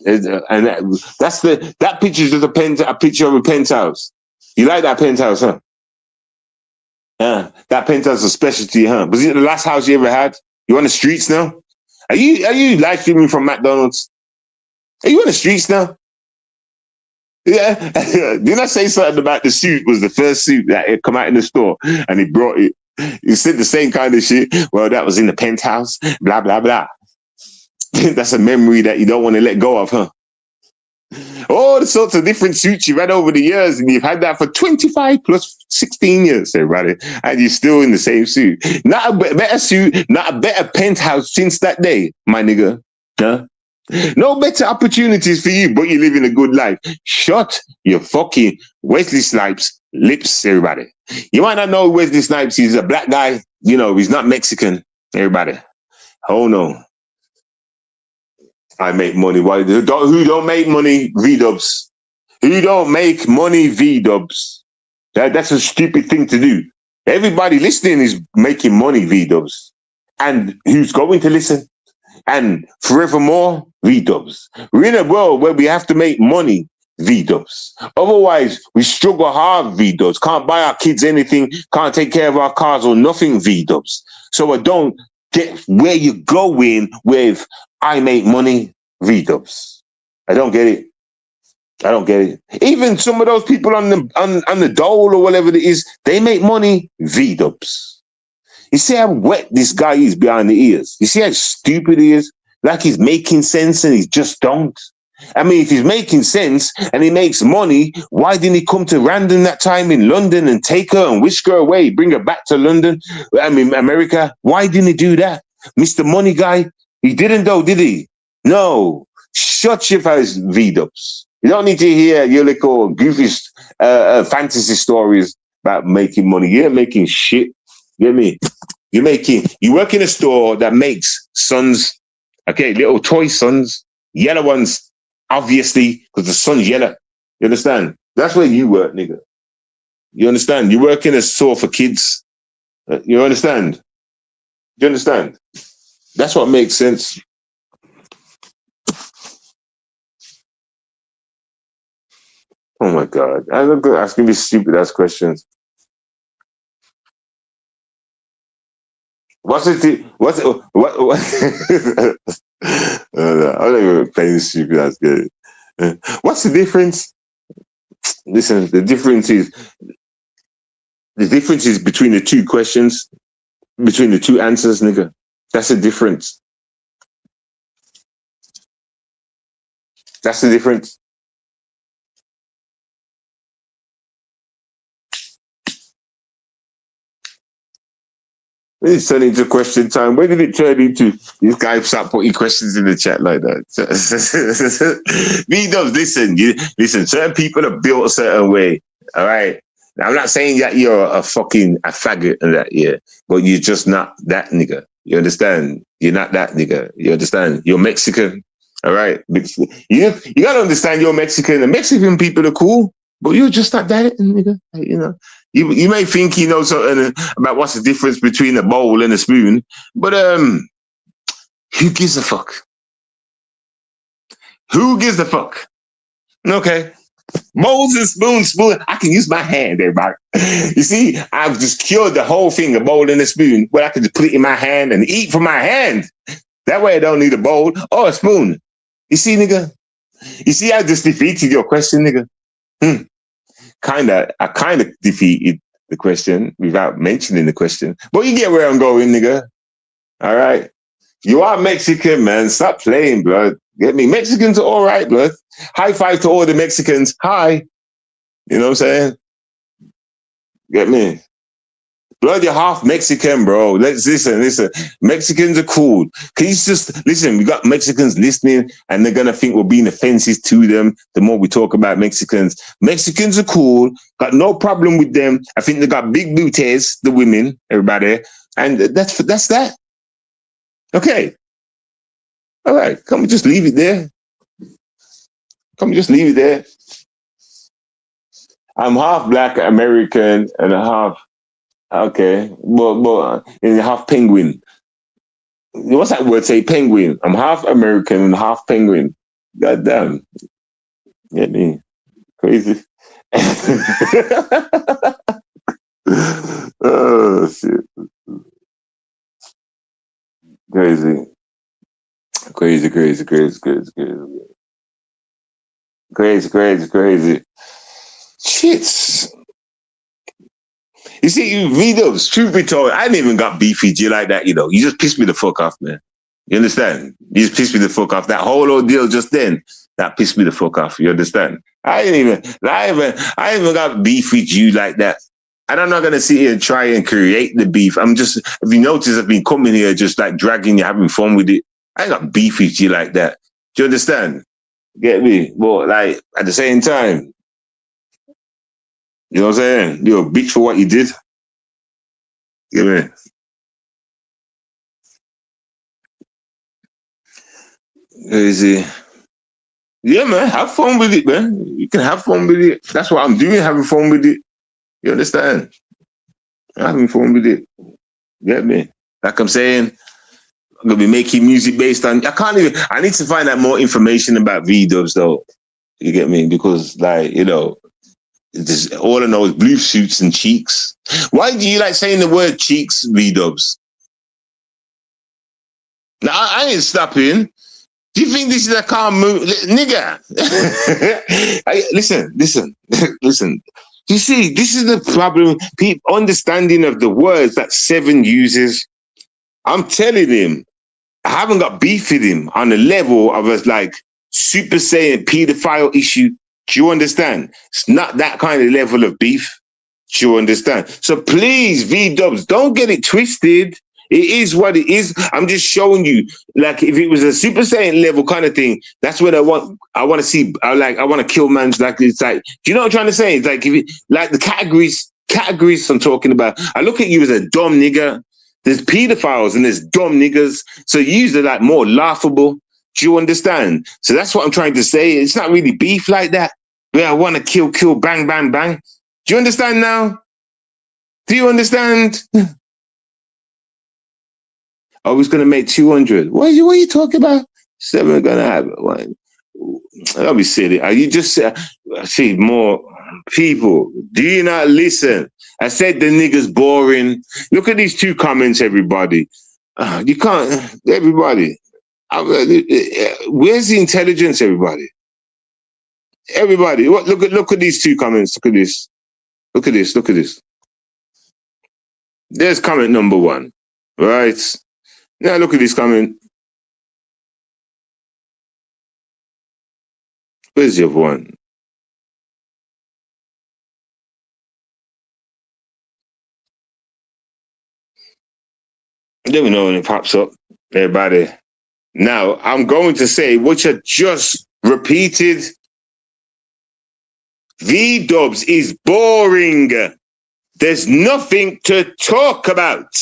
And that's that picture is just a picture of a penthouse. You like that penthouse, huh? That penthouse is a specialty, huh? Was it the last house you ever had? You on the streets now? Are you live streaming from McDonald's? Are you on the streets now? Yeah. Didn't I say something about the suit was the first suit that had come out in the store and he brought it? He said the same kind of shit. Well, that was in the penthouse, blah, blah, blah. That's a memory that you don't want to let go of, huh? All the sorts of different suits you've had over the years, and you've had that for 25 plus 16 years, everybody, and you're still in the same suit. Not a better suit, not a better penthouse since that day, my nigga. Huh? No better opportunities for you, but you're living a good life. Shut your fucking Wesley Snipes lips, everybody. You might not know Wesley Snipes. He's a black guy. You know, he's not Mexican, everybody. Oh, no. I make money. Why? Who don't make money? V-dubs. Who don't make money? V-dubs. That's a stupid thing to do. Everybody listening is making money, V-dubs. And who's going to listen? And forevermore, V-dubs. We're in a world where we have to make money, V-dubs. Otherwise, we struggle hard, V-dubs. Can't buy our kids anything, can't take care of our cars or nothing, V-dubs. So I don't get where you're going with I make money, V-dubs. I don't get it. I don't get it. Even some of those people on the dole or whatever it is, they make money, V-dubs. You see how wet this guy is behind the ears? You see how stupid he is? Like he's making sense and he just don't. I mean, if he's making sense and he makes money, why didn't he come to Random that time in London and take her and whisk her away, bring her back to London? I mean, America. Why didn't he do that? Mr. Money Guy, he didn't though, did he? No. Shut your face, V-dubs. You don't need to hear your little goofy fantasy stories about making money. You're making shit. You get me? You work in a store that makes Suns, okay, little toy Suns, yellow ones, obviously, because the sun's yellow. You understand? That's where you work, nigga. You understand? You work in a store for kids. You understand? You understand? That's what makes sense. Oh my God. I'm not going to ask me stupid ass questions. What's it? What? I'm not even playing stupid ass game. What's the difference? Listen, the difference is between the two questions, between the two answers, nigga. That's the difference. That's the difference. It's turning into question time. Where did it turn into? This guy start putting questions in the chat like that. V-dubs, listen. Certain people are built a certain way. All right. Now, I'm not saying that you're a faggot and that, yeah, but you're just not that nigga. You understand? You're not that nigga. You understand? You're Mexican. All right. You gotta understand you're Mexican. The Mexican people are cool, but you're just not that nigga. You know. You may think you know something about what's the difference between a bowl and a spoon, but who gives a fuck? Who gives a fuck? Okay. Bowls and spoon. I can use my hand, everybody. You see, I've just cured the whole thing, a bowl and a spoon, where I can just put it in my hand and eat from my hand. That way I don't need a bowl or a spoon. You see, nigga? You see, I just defeated your question, nigga. I kind of defeated the question without mentioning the question. But you get where I'm going, nigga. All right? You are Mexican, man. Stop playing, blood. Get me? Mexicans are all right, blood. High five to all the Mexicans. Hi. You know what I'm saying? Get me? Blood, you're half Mexican, bro. Let's listen. Mexicans are cool. Can you just listen? We got Mexicans listening, and they're gonna think we're being offensive to them. The more we talk about Mexicans, Mexicans are cool. Got no problem with them. I think they got big booties, the women, everybody, and that's that. Okay. All right. Come just leave it there. I'm half black American and a half. Okay, but and half penguin. What's that word say? Penguin. I'm half American and half penguin. God damn. Get me? Crazy. Oh, shit. Crazy. Crazy. Shit. You see, V-Dubs, truth be told, I didn't even got beef with you like that, you know. You just pissed me the fuck off, man. You understand? You just pissed me the fuck off. That whole ordeal just then, that pissed me the fuck off. You understand? I ain't even got beef with you like that. And I'm not going to sit here and try and create the beef. I'm just, if you notice, I've been coming here just like dragging you, having fun with it. I ain't got beef with you like that. Do you understand? Get me? But like, at the same time, you know what I'm saying? You're a bitch for what you did. Get me? Easy. Yeah, man, have fun with it, man. You can have fun with it. That's what I'm doing, having fun with it. You understand? I'm having fun with it. Get me? Like I'm saying, I'm gonna be making music based on. I need to find out more information about V-Dubs though. You get me? Because like, you know, all I know is blue suits and cheeks. Why do you like saying the word cheeks, V-Dubs? Now I ain't stopping. Do you think this is a calm move, nigga? Listen. You see, this is the problem. People understanding of the words that Seven uses. I'm telling him, I haven't got beef with him on the level of a like Super Saiyan pedophile issue. Do you understand? It's not that kind of level of beef. Do you understand? So please, V-Dubs, don't get it twisted. It is what it is. I'm just showing you, like, if it was a Super Saiyan level kind of thing, that's what I want. I want to see. I want to kill man's like. It's like, do you know what I'm trying to say? It's like, if it, like the categories I'm talking about. I look at you as a dumb nigga. There's pedophiles and there's dumb niggas. So you are like more laughable. Do you understand? So that's what I'm trying to say. It's not really beef like that. Where I want to kill, bang, bang, bang. Do you understand now? Do you understand? I was going to make 200. What are you talking about? 7 going to have it. Don't be silly. You just see more people. Do you not listen? I said the nigga's boring. Look at these 2 comments, everybody. You can't, everybody. Where's the intelligence, everybody? Everybody, look at these 2 comments. Look at this. There's comment number 1, right? Now look at this comment. Where's the other one? Let me know when it pops up, everybody. Now, I'm going to say what you just repeated. V-Dubs is boring. There's nothing to talk about.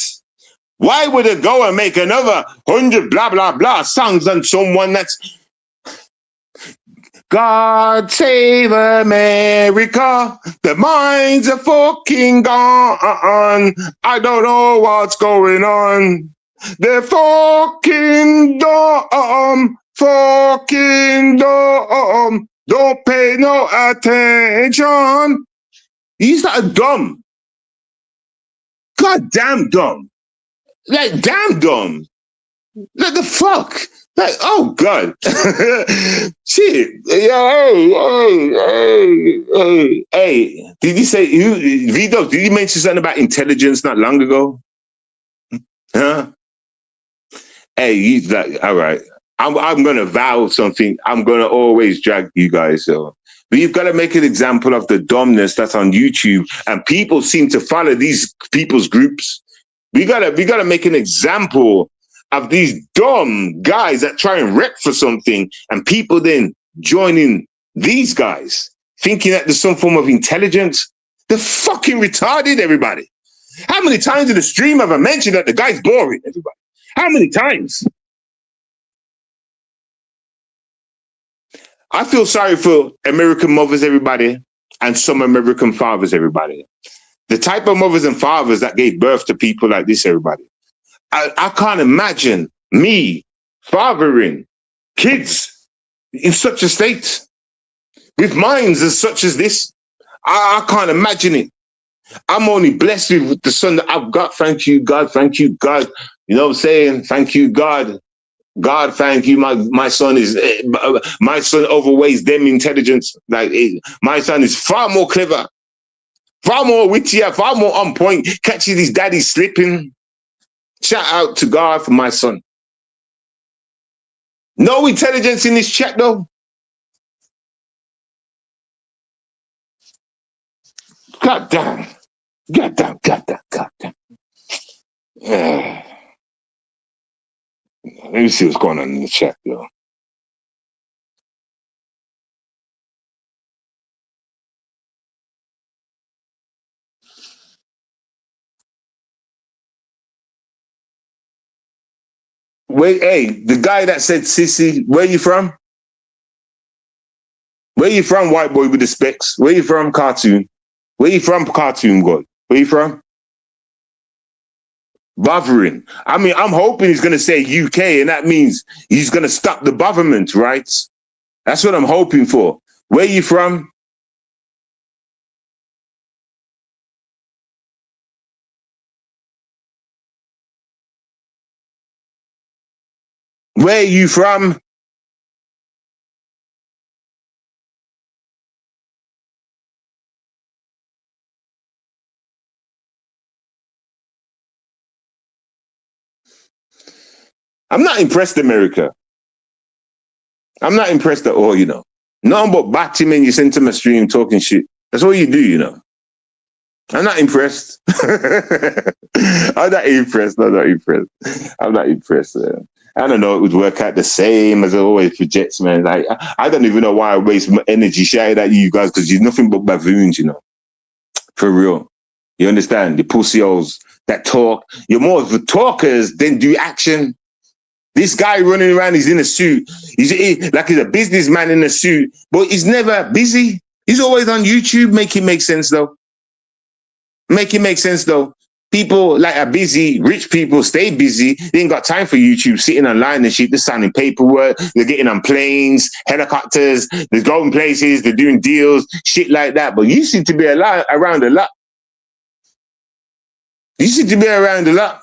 Why would it go and make another 100 blah, blah, blah songs on someone that's God save America, the mines are fucking gone. I don't know what's going on. They're fucking dumb. Don't pay no attention. He's not dumb. Goddamn dumb. Like, damn dumb. Like, the fuck? Like, oh, God. Shit. Hey. Did you say, V-Dubs, did you mention something about intelligence not long ago? Huh? Hey, he's like, all right. I'm going to vow something. I'm going to always drag you guys. So. But you've got to make an example of the dumbness that's on YouTube. And people seem to follow these people's groups. We gotta make an example of these dumb guys that try and rep for something, and people then joining these guys, thinking that there's some form of intelligence. They're fucking retarded, everybody. How many times in the stream have I mentioned that the guy's boring, everybody? How many times? I feel sorry for American mothers, everybody, and some American fathers, everybody. The type of mothers and fathers that gave birth to people like this, everybody. I can't imagine me fathering kids in such a state with minds as such as this. I can't imagine it. I'm only blessed with the son that I've got. Thank you, God. Thank you, God. You know what I'm saying? Thank you, God. God, thank you. My son overweighs them intelligence. Like my son is far more clever, far more wittier, far more on point. Catches his daddy slipping. Shout out to God for my son. No intelligence in this chat though. God damn. God damn. God damn. God damn. Yeah. Let me see what's going on in the chat, yo. Wait, hey, the guy that said sissy, where you from? Where you from, white boy with the specs? Where you from, cartoon? Where you from, cartoon god? Where you from? Bothering. I mean, I'm hoping he's going to say UK, and that means he's going to stop the government, right? That's what I'm hoping for. Where you from? Where you from? I'm not impressed, America. I'm not impressed at all, you know. Nothing but bat him and you send him a stream talking shit. That's all you do, you know. I'm not impressed. I'm not impressed. I'm not impressed. I don't know. It would work out the same as it always projects, man. Like I don't even know why I waste my energy shouting at you guys because you're nothing but baboons, you know. For real. You understand? The pussy-holes that talk. You're more of the talkers than do action. This guy running around, he's in a suit. He's a businessman in a suit, but he's never busy. He's always on YouTube. Make it make sense, though. Make it make sense, though. People like are busy, rich people stay busy. They ain't got time for YouTube, sitting online and shit. They're signing paperwork. They're getting on planes, helicopters. They're going places. They're doing deals, shit like that. But you seem to be around a lot. You seem to be around a lot,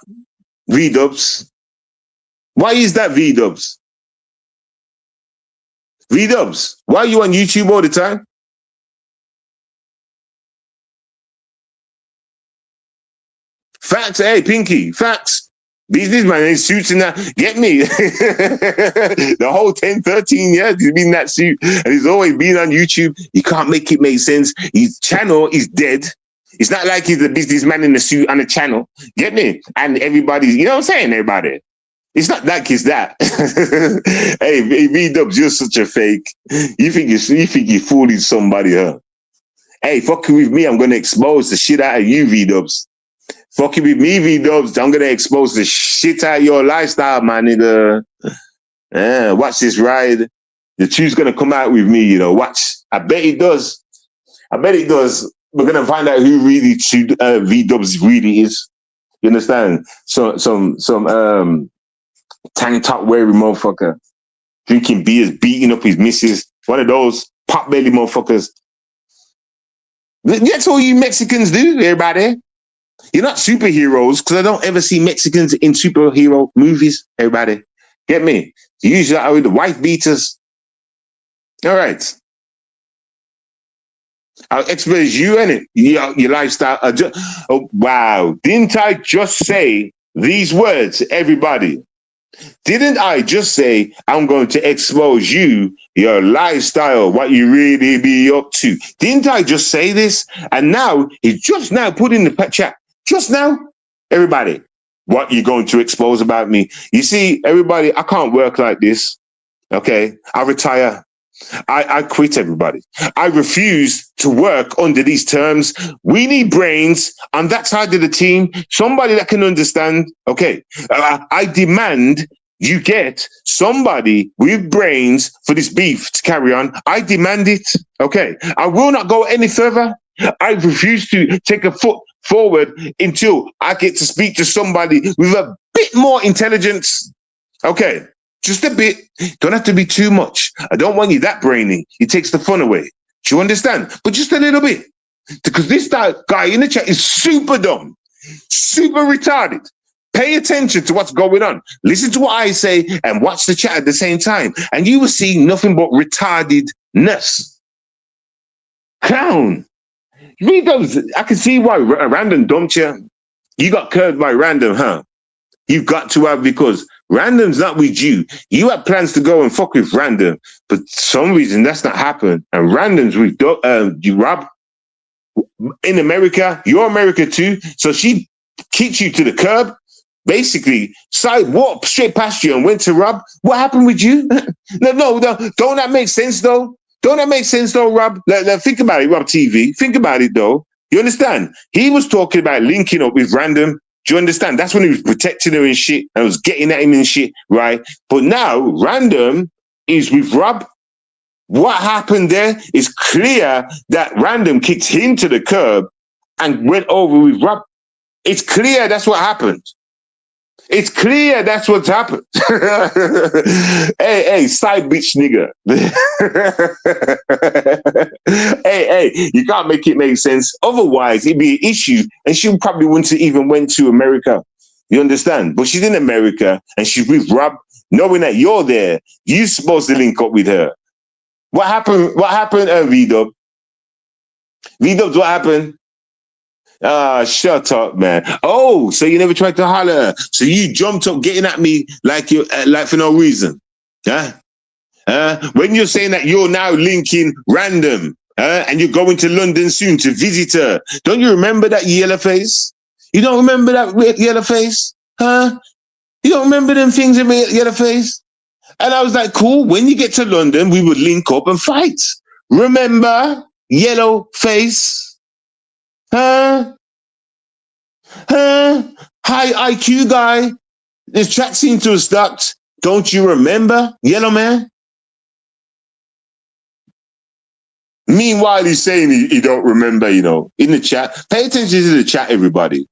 V-dubs. Why is that, V-dubs? V-dubs, why are you on YouTube all the time? Facts, hey, Pinky, facts. Businessman in suits and that. Get me. The whole 10, 13 years he's been in that suit and he's always been on YouTube. You can't make it make sense. His channel is dead. It's not like he's a businessman in a suit on a channel. Get me? And everybody's, you know what I'm saying, everybody? It's not like it's that. Hey, V-dubs, you're such a fake. You think you're fooling somebody, huh? Hey, fucking with me, I'm gonna expose the shit out of you, V-dubs. Fucking with me, V-dubs, I'm gonna expose the shit out of your lifestyle, my nigga. Yeah, watch this ride. The truth's gonna come out with me, you know. Watch. I bet it does. We're gonna find out who really V-dubs really is. You understand? Some tank top wearing motherfucker, drinking beers, beating up his missus. One of those pot belly motherfuckers. That's all you Mexicans do, everybody. You're not superheroes because I don't ever see Mexicans in superhero movies, everybody. Get me? Usually out with the wife beaters. All right. I'll expose you in it. Your lifestyle. Oh, wow. Didn't I just say these words, everybody? Didn't I just say I'm going to expose you, your lifestyle, what you really be up to? Didn't I just say this? And now he's just now put in the chat. Just now, everybody, what you going to expose about me? You see, everybody, I can't work like this. Okay, I retire. I quit, everybody. I refuse to work under these terms. We need brains on that side of the team, somebody that can understand. Okay, I demand you get somebody with brains for this beef to carry on. I demand it. Okay, I will not go any further. I refuse to take a foot forward until I get to speak to somebody with a bit more intelligence. Okay. Just a bit. Don't have to be too much. I don't want you that brainy. It takes the fun away. Do you understand? But just a little bit. Because this guy in the chat is super dumb, super retarded. Pay attention to what's going on. Listen to what I say and watch the chat at the same time. And you will see nothing but retardedness. Clown. Read those. I can see why Random dumped you. You got curved by Random, huh? You've got to have, because Random's not with you. You had plans to go and fuck with Random, but for some reason that's not happened. And Random's with you, Rob. In America, you're America too. So she kicked you to the curb. Basically, walked straight past you and went to Rob. What happened with you? No. Don't that make sense though? Don't that make sense though, Rob? Think about it, Rob TV. Think about it though. You understand? He was talking about linking up with Random. Do you understand? That's when he was protecting her and shit and was getting at him and shit, right? But now Random is with Rob. What happened there is clear that Random kicked him to the curb and went over with Rob. It's clear that's what happened. It's clear that's what's happened. hey, side bitch nigga. hey, you can't make it make sense. Otherwise, it'd be an issue, and she probably wouldn't have even went to America. You understand? But she's in America, and she's with Rob, knowing that you're there. You're supposed to link up with her. What happened? What happened, V-Dub? V-Dubs, what happened? Shut up, man. Oh, so you never tried to holler. So you jumped up getting at me like you like for no reason. Huh? When you're saying that you're now linking Random, and you're going to London soon to visit her. Don't you remember that yellow face? You don't remember that yellow face? Huh? You don't remember them things in my yellow face? And I was like, cool, when you get to London, we would link up and fight. Remember? Yellow face. Huh? High IQ guy. This track seemed to have stopped. Don't you remember, Yellow Man? Meanwhile, he's saying he don't remember, you know, in the chat. Pay attention to the chat, everybody.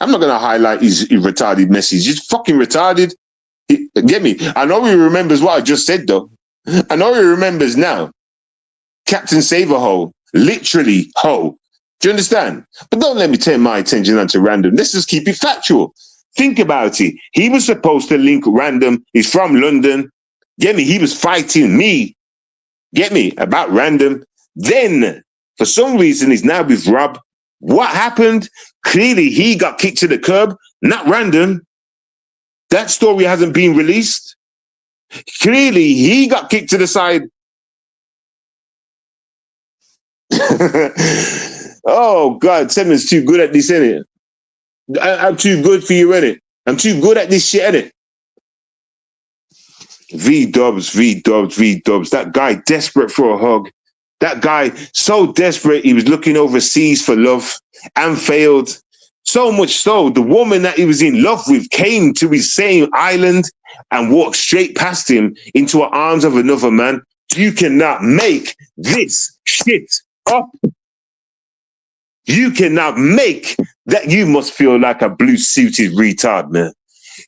I'm not going to highlight his retarded message. He's fucking retarded. Get me? I know he remembers what I just said, though. I know he remembers now. Captain Saverhole. Literally, ho. Do you understand? But don't let me turn my attention onto Random. Let's just keep it factual. Think about it. He was supposed to link Random. He's from London. Get me? He was fighting me. Get me? About Random. Then, for some reason, he's now with Rob. What happened? Clearly, he got kicked to the curb. Not Random. That story hasn't been released. Clearly, he got kicked to the side. Oh, God, Simmons too good at this, innit? I'm too good for you, innit? I'm too good at this shit, innit? V-Dubs. That guy desperate for a hug. That guy so desperate, he was looking overseas for love and failed. So much so, the woman that he was in love with came to his same island and walked straight past him into the arms of another man. You cannot make this shit up. You cannot make that. You must feel like a blue-suited retard, man.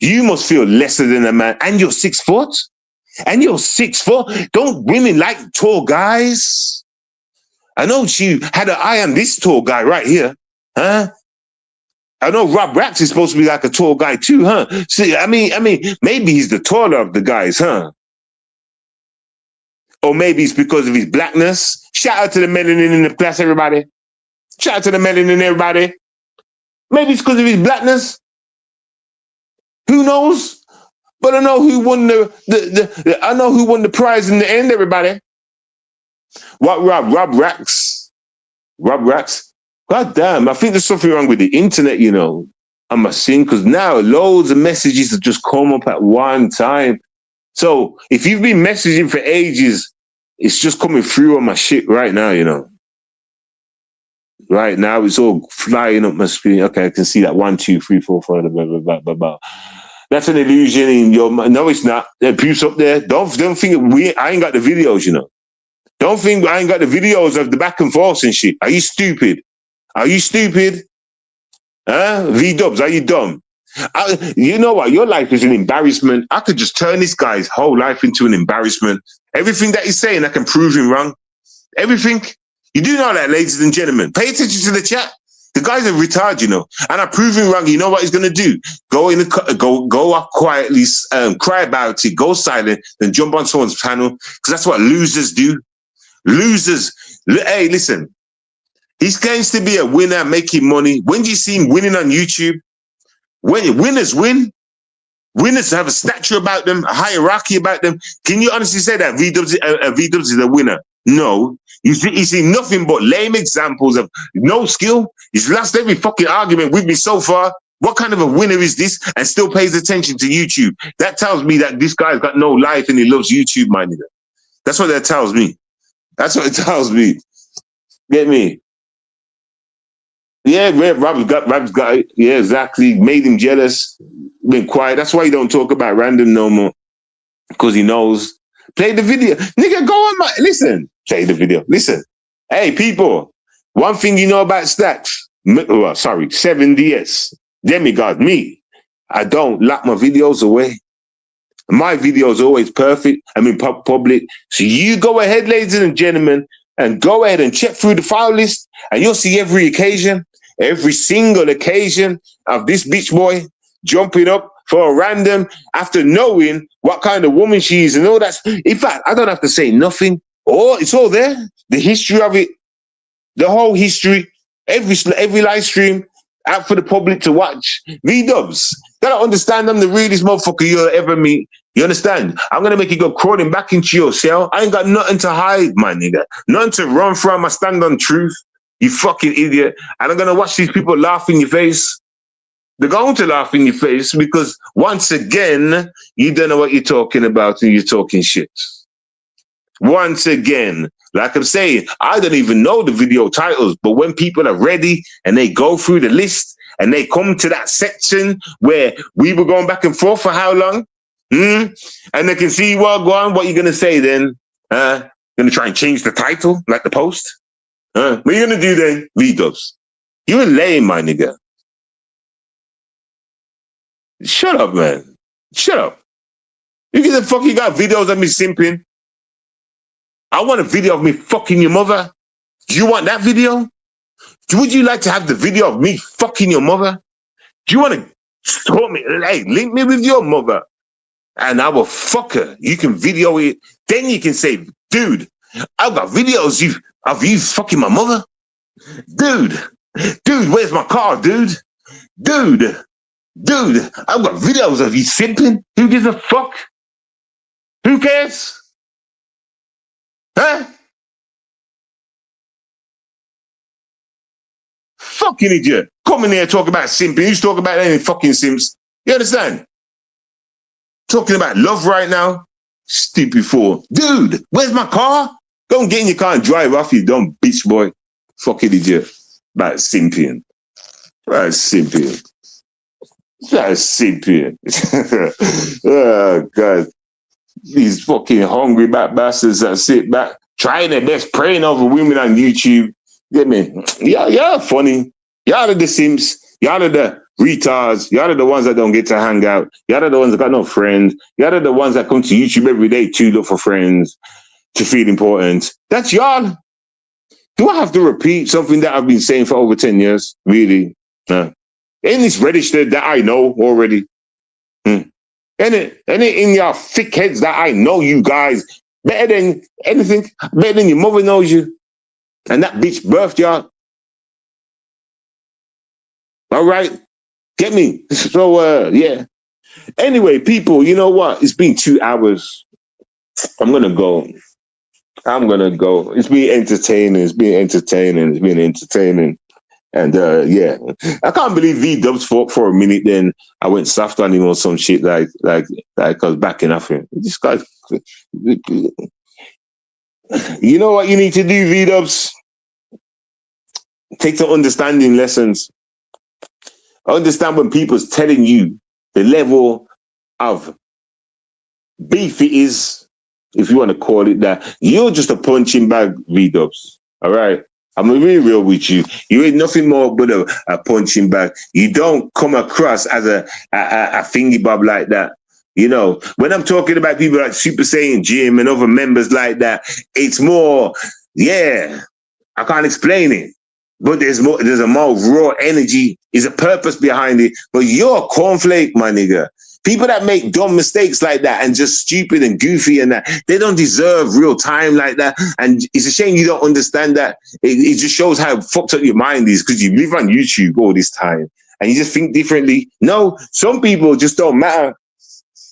You must feel lesser than a man. And you're 6 foot? And you're 6 foot? Don't women like tall guys? I know she had an eye on this tall guy right here. Huh? I know Rob Rax is supposed to be like a tall guy too, huh? See, I mean, maybe he's the taller of the guys, huh? Or maybe it's because of his blackness. Shout out to the melanin in the class, everybody. Shout out to the melanin, everybody. Maybe it's because of his blackness. Who knows? But I know who won I know who won the prize in the end, everybody. What, Rob Rax? Rob Rax? God damn, I think there's something wrong with the internet, you know. I must think, because now loads of messages have just come up at one time. So if you've been messaging for ages, it's just coming through on my shit right now, you know. Right now, it's all flying up my screen. Okay, I can see that 1, 2, 3, 4, 5, blah, blah, blah. That's an illusion in your mind. No, it's not. There are peeps up there. Don't think I ain't got the videos, you know. Don't think I ain't got the videos of the back and forth and shit. Are you stupid? Are you stupid? Huh? V-Dubs, are you dumb? You know what? Your life is an embarrassment. I could just turn this guy's whole life into an embarrassment. Everything that he's saying, I can prove him wrong. Everything. You do know that, ladies and gentlemen. Pay attention to the chat. The guy's a retard, you know. And I prove him wrong. You know what he's gonna do? Go in the go up quietly, cry about it, go silent, then jump on someone's panel because that's what losers do. Losers. Hey, listen. He claims to be a winner, making money. When do you see him winning on YouTube? When winners win, winners have a statue about them, a hierarchy about them. Can you honestly say that V-Dubs is a winner? No. You see nothing but lame examples of no skill. He's lost every fucking argument with me so far. What kind of a winner is this and still pays attention to YouTube? That tells me that this guy's got no life and he loves YouTube, my nigga. That's what that tells me. That's what it tells me. Get me? Yeah, Rob's got it. Yeah, exactly. Made him jealous. Been quiet. That's why he don't talk about random no more. Because he knows. Play the video. Nigga, go on, listen. Play the video. Listen. Hey, people. One thing you know about Stacks. 7DS. Demigod, me. I don't lock my videos away. My videos are always perfect. I'm in public. So you go ahead, ladies and gentlemen, and go ahead and check through the file list, and you'll see every occasion, every single occasion of this bitch boy jumping up for a random after knowing what kind of woman she is and all that. In fact, I don't have to say nothing. Oh, it's all there. The history of it, the whole history, every live stream out for the public to watch. V-Dubs, gotta understand I'm the realest motherfucker you'll ever meet. You understand? I'm gonna make you go crawling back into your shell. I ain't got nothing to hide, my nigga. Nothing to run from. I stand on truth. You fucking idiot. And I'm gonna watch these people laugh in your face. They're going to laugh in your face because once again, you don't know what you're talking about and you're talking shit. Once again, like I'm saying, I don't even know the video titles, but when people are ready and they go through the list and they come to that section where we were going back and forth for how long? And they can see, well, go on, what are you going to say then? Going to try and change the title like the post? What are you going to do then? V-Dubs. You're a lame, my nigga. Shut up, man. Shut up. You get the fuck, you got videos of me simping. I want a video of me fucking your mother. Do you want that video? Would you like to have the video of me fucking your mother? Do you want to stalk me? Hey, link me with your mother and I will fuck her. You can video it. Then you can say, dude, I've got videos of you fucking my mother. Dude, where's my car, dude? Dude, I've got videos of you simping. Who gives a fuck? Who cares? Huh? Fucking idiot. Come in here talking about simping. Who's talking about any fucking simps? You understand? Talking about love right now? Stupid fool. Dude, where's my car? Go and get in your car and drive off, you dumb bitch boy. Fucking idiot. About simping. About simping. About simping. Oh, God. These fucking hungry back bastards that sit back, trying their best, praying over women on YouTube. Get me? Y'all funny. Y'all are the simps. Y'all are the retards. Y'all are the ones that don't get to hang out. Y'all are the ones that got no friends. Y'all are the ones that come to YouTube every day to look for friends, to feel important. That's y'all. Do I have to repeat something that I've been saying for over 10 years? Really? Ain't this registered that I know already? Ain't it in your thick heads that I know you guys better than anything, better than your mother knows you? And that bitch birthed y'all. All right? Get me? So, yeah. Anyway, people, you know what? It's been 2 hours. I'm going to go. It's been entertaining. And yeah, I can't believe V-Dubs fought for a minute. Then I went soft on him or some shit like I was backing off him. This guy's, you know what you need to do, V-Dubs? Take some understanding lessons. Understand when people's telling you the level of beef it is, if you want to call it that. You're just a punching bag, V-Dubs. All right. I'm gonna be real with you. You ain't nothing more but a punching bag. You don't come across as a thingy bob like that. You know, when I'm talking about people like Super Saiyan Jim and other members like that, it's more, yeah, I can't explain it. But there's a more raw energy, is a purpose behind it. But you're a cornflake, my nigga. People that make dumb mistakes like that and just stupid and goofy and that, they don't deserve real time like that. And it's a shame you don't understand that. It just shows how fucked up your mind is, because you live on YouTube all this time and you just think differently. No, some people just don't matter.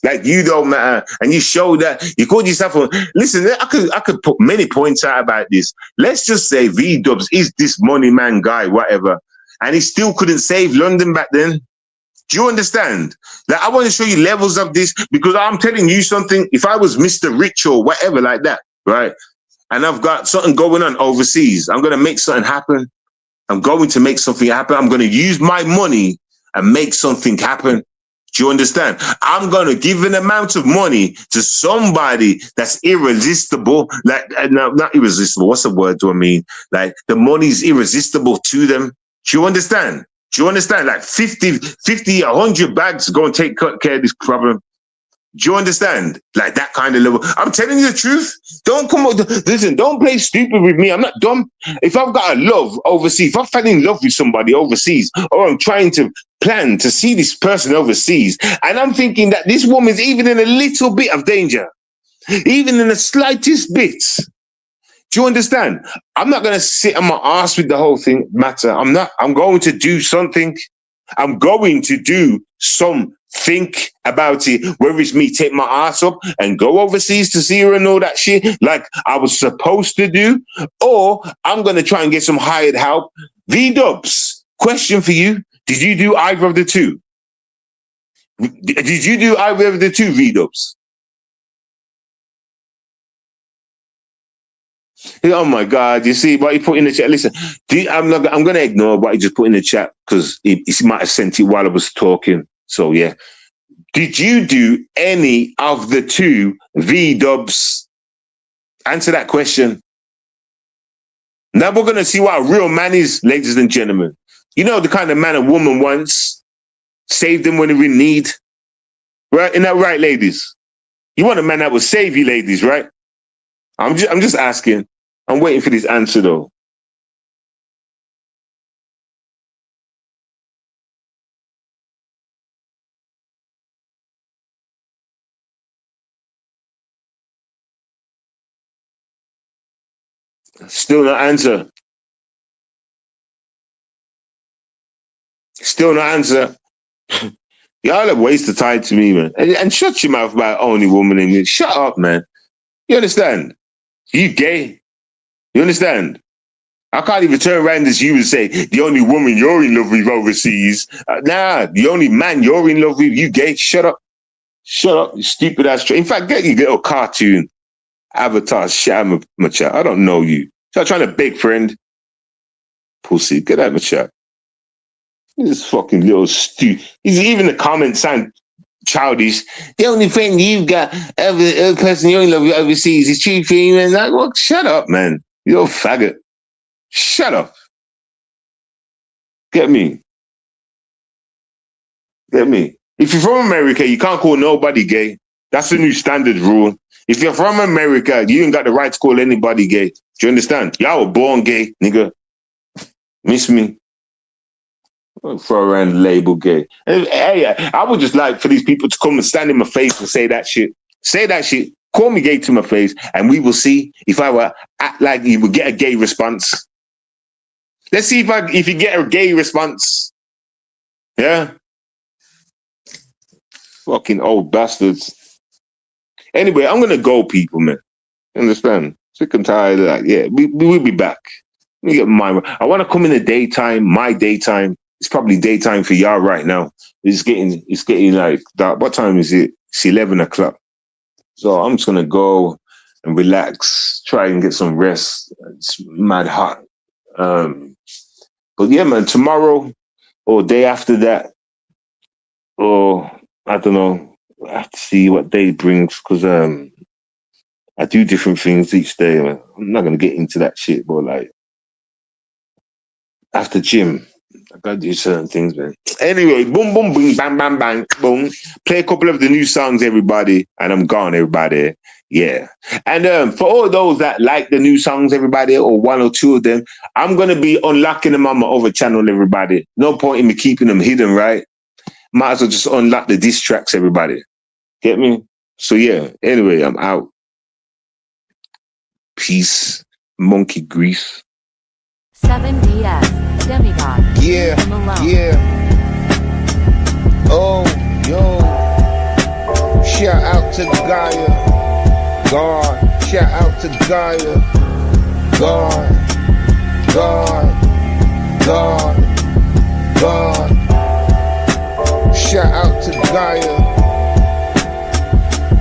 Like, you don't matter, and you show that. You called yourself a... Listen, I could put many points out about this. Let's just say V-Dubs is this money man guy, whatever, and he still couldn't save London back then. Do you understand? Like, I want to show you levels of this, because I'm telling you something. If I was Mr. Rich or whatever like that, right, and I've got something going on overseas, I'm going to make something happen. I'm going to make something happen. I'm going to use my money and make something happen. Do you understand? I'm going to give an amount of money to somebody that's irresistible. Like, no, not irresistible. What's the word do I mean? Like, the money's irresistible to them. Do you understand? Do you understand? Like 50, 100 bags go and take care of this problem. Do you understand? Like that kind of level. I'm telling you the truth. Don't come up. Listen, don't play stupid with me. I'm not dumb. If I've got a love overseas, if I fell in love with somebody overseas, or I'm trying to plan to see this person overseas, and I'm thinking that this woman's even in a little bit of danger, even in the slightest bit. Do you understand? I'm not going to sit on my ass with the whole thing matter. I'm not. I'm going to do something. I'm going to do something about it, whether it's me take my ass up and go overseas to see her and all that shit like I was supposed to do, or I'm going to try and get some hired help. V-Dubs, question for you. Did you do either of the two? Did you do either of the two, V-Dubs? Oh my God! You see what he put in the chat. Listen, I'm going to ignore what he just put in the chat, because he might have sent it while I was talking. So yeah, did you do any of the two, V-Dubs? Answer that question. Now we're going to see what a real man is, ladies and gentlemen. You know the kind of man a woman wants. Save them when they're in need. Right? Isn't that right, ladies? You want a man that will save you, ladies, right? I'm just asking. I'm waiting for this answer, though. Still no answer. Still no answer. Y'all are waste of time to me, man. And shut your mouth about only woman in it. Shut up, man. You understand? You gay. You understand? I can't even turn around as you and say, the only woman you're in love with overseas. Nah, the only man you're in love with, you gay. Shut up. Shut up, you stupid ass. In fact, get your little cartoon avatar, sham my chat. I don't know you. Start trying to beg, friend. Pussy, get out of my chat. This fucking little even the comments sound childish. The only friend you've got, every person you're in love with overseas is cheap for you. And like, well, shut up, man. You little faggot. Shut up. Get me. Get me. If you're from America, you can't call nobody gay. That's the new standard rule. If you're from America, you ain't got the right to call anybody gay. Do you understand? Y'all were born gay, nigga. Miss me? I'll throw around the label gay. Hey, I would just like for these people to come and stand in my face and say that shit. Say that shit. Call me gay to my face, and we will see if I were act like you would get a gay response. Let's see if you get a gay response. Yeah? Fucking old bastards. Anyway, I'm gonna go, people, man. You understand? Sick and tired of that. Yeah, we'll be back. Let me get my. I want to come in the daytime. My daytime. It's probably daytime for y'all right now. It's getting like dark. What time is it? It's 11 o'clock. So I'm just gonna go and relax, try and get some rest. It's mad hot. But yeah, man, tomorrow or day after that, or I don't know, I have to see what day brings, because I do different things each day. Man. I'm not gonna get into that shit, but like after gym, I gotta do certain things, man. Anyway, boom, boom, boom, bang, bang, bang, boom. Play a couple of the new songs, everybody, and I'm gone, everybody. Yeah. And for all those that like the new songs, everybody, or one or two of them, I'm gonna be unlocking them on my other channel, everybody. No point in me keeping them hidden, right? Might as well just unlock the diss tracks, everybody. Get me? So yeah, anyway, I'm out. Peace, monkey grease. 7DS, Demigod. Yeah, Leave him alone. yeah. Oh, yo. Shout out to Gaia. God. Shout out to Gaia. God. God. God. God. Shout out to Gaia.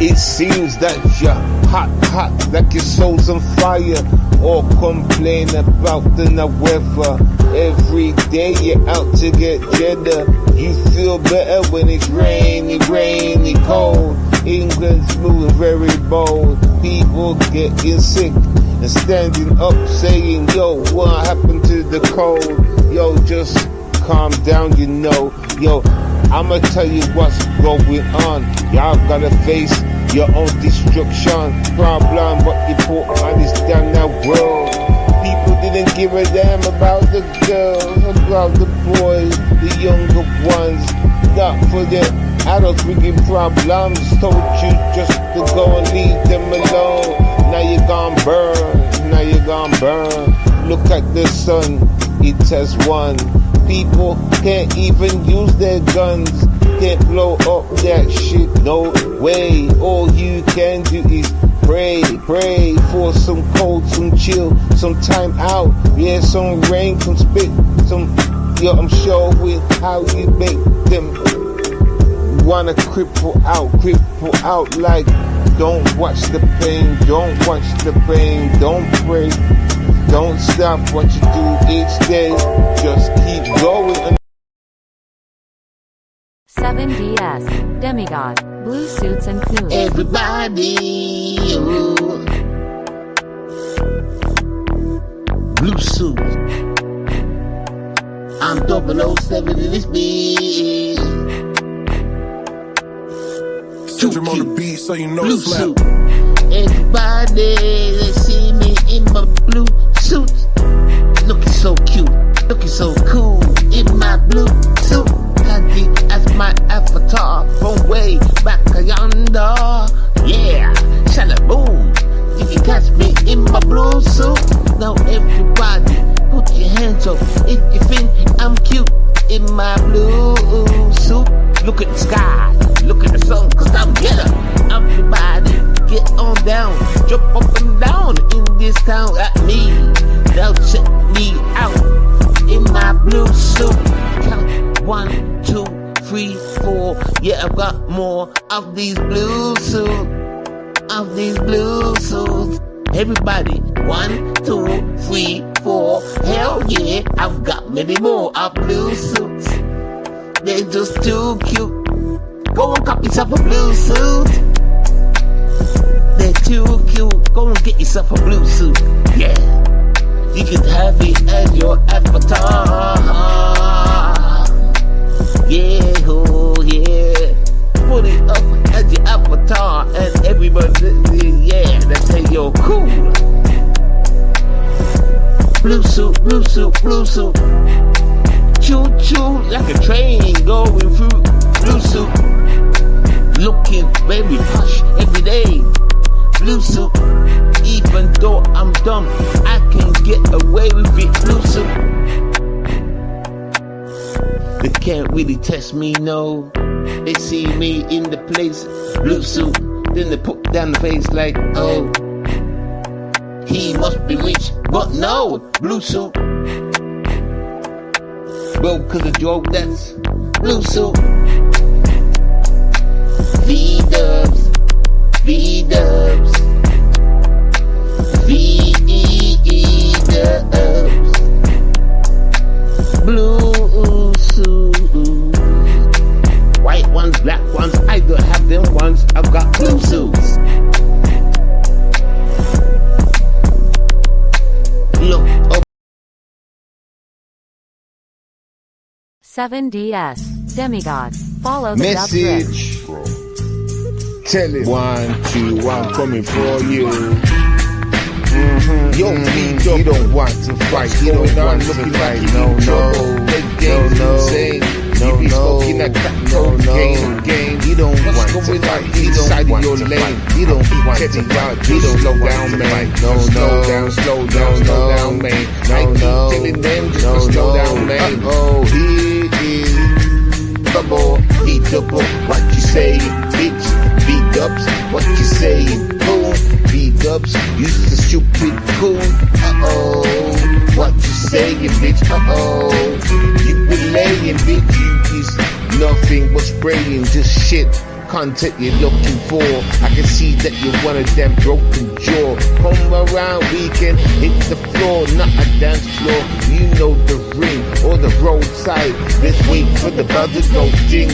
It seems that you're hot, like your soul's on fire. Or complain about the weather. Every day you're out to get cheddar. You feel better when it's rainy, cold. England's moving very bold. People getting sick and standing up saying, yo, what happened to the cold? Yo, just calm down, you know. Yo, I'ma tell you what's going on. Y'all gotta face your own destruction. Problem, but you put on this damn now world. People didn't give a damn about the girls, about the boys, the younger ones. Not for the adults bringing problems. Told you just to go and leave them alone. Now you're gon' burn. Look at the sun, it has won. People can't even use their guns. Can't blow up that shit, no way. All you can do is pray for some cold, some chill, some time out. Yeah, some rain, some spit, yo, I'm showing how you make them wanna cripple out like, don't watch the pain, don't pray, don't stop what you do each day, just keep going. 7DS, Demigod, Blue Suits and Coons. Everybody, ooh. Blue suit. I'm 007 in this beat. Put him on the beat so you know Blue it's slap. suit. Everybody, they see me in my blue suit. Looking so cute, looking so cool in my blue suit. Handy as my avatar from way back yonder. Yeah, shalaboom. You can catch me in my blue suit. Now everybody, put your hands up if you think I'm cute in my blue suit. Look at the sky, look at the sun, cause I'm yellow. Everybody, get on down, jump up and down in this town at me. Now check me out in my blue suit. Count 1, 2, 3, 4. Yeah, I've got more of these blue suits. Everybody, 1, 2, 3, 4. Hell yeah, I've got many more of blue suits. They're just too cute. Go and cop yourself a blue suit. They're too cute. Go and get yourself a blue suit. Yeah, you can have it as your avatar. Yeah, oh yeah. Put it up as your avatar, and everybody, yeah, they say you're cool. Blue suit, blue suit, blue suit. Choo choo like a train going through. Blue suit, looking very posh every day. Blue suit, even though I'm dumb, I can get away with it. Blue suit. They can't really test me, no. They see me in the place, blue suit. Then they put down the face like, oh, he must be rich, but no, blue suit. Well, cause the joke, that's blue suit. V-dubs, V-dubs, V-E-E-dubs. Blue suit. White ones, black ones, I don't have them ones. I've got blue suits. Look 7DS. Demigod. Follow the dub drip. Message. Tell it. 1, 2, I'm coming for you. Yo, you don't want to fight. You don't want to fight. No. The game's insane. You be smoking that crack cocaine game. You don't want to fight. Inside of your lane. You don't be getting out. You don't slow down, man. No. Slow down, man. I keep telling them just to slow down, man. Here is Bubble, beatable. What you say, bitch? Beat-ups. What you say, boom? Beat-ups. You the stupid coon. What you saying, bitch? You been laying, bitch. You is nothing but spraying, just shit. Content you're looking for. I can see that you're one of them broken jaw. Come around, we can hit the floor, not a dance floor. You know the ring or the roadside. Let's wait for the buzzer go ding.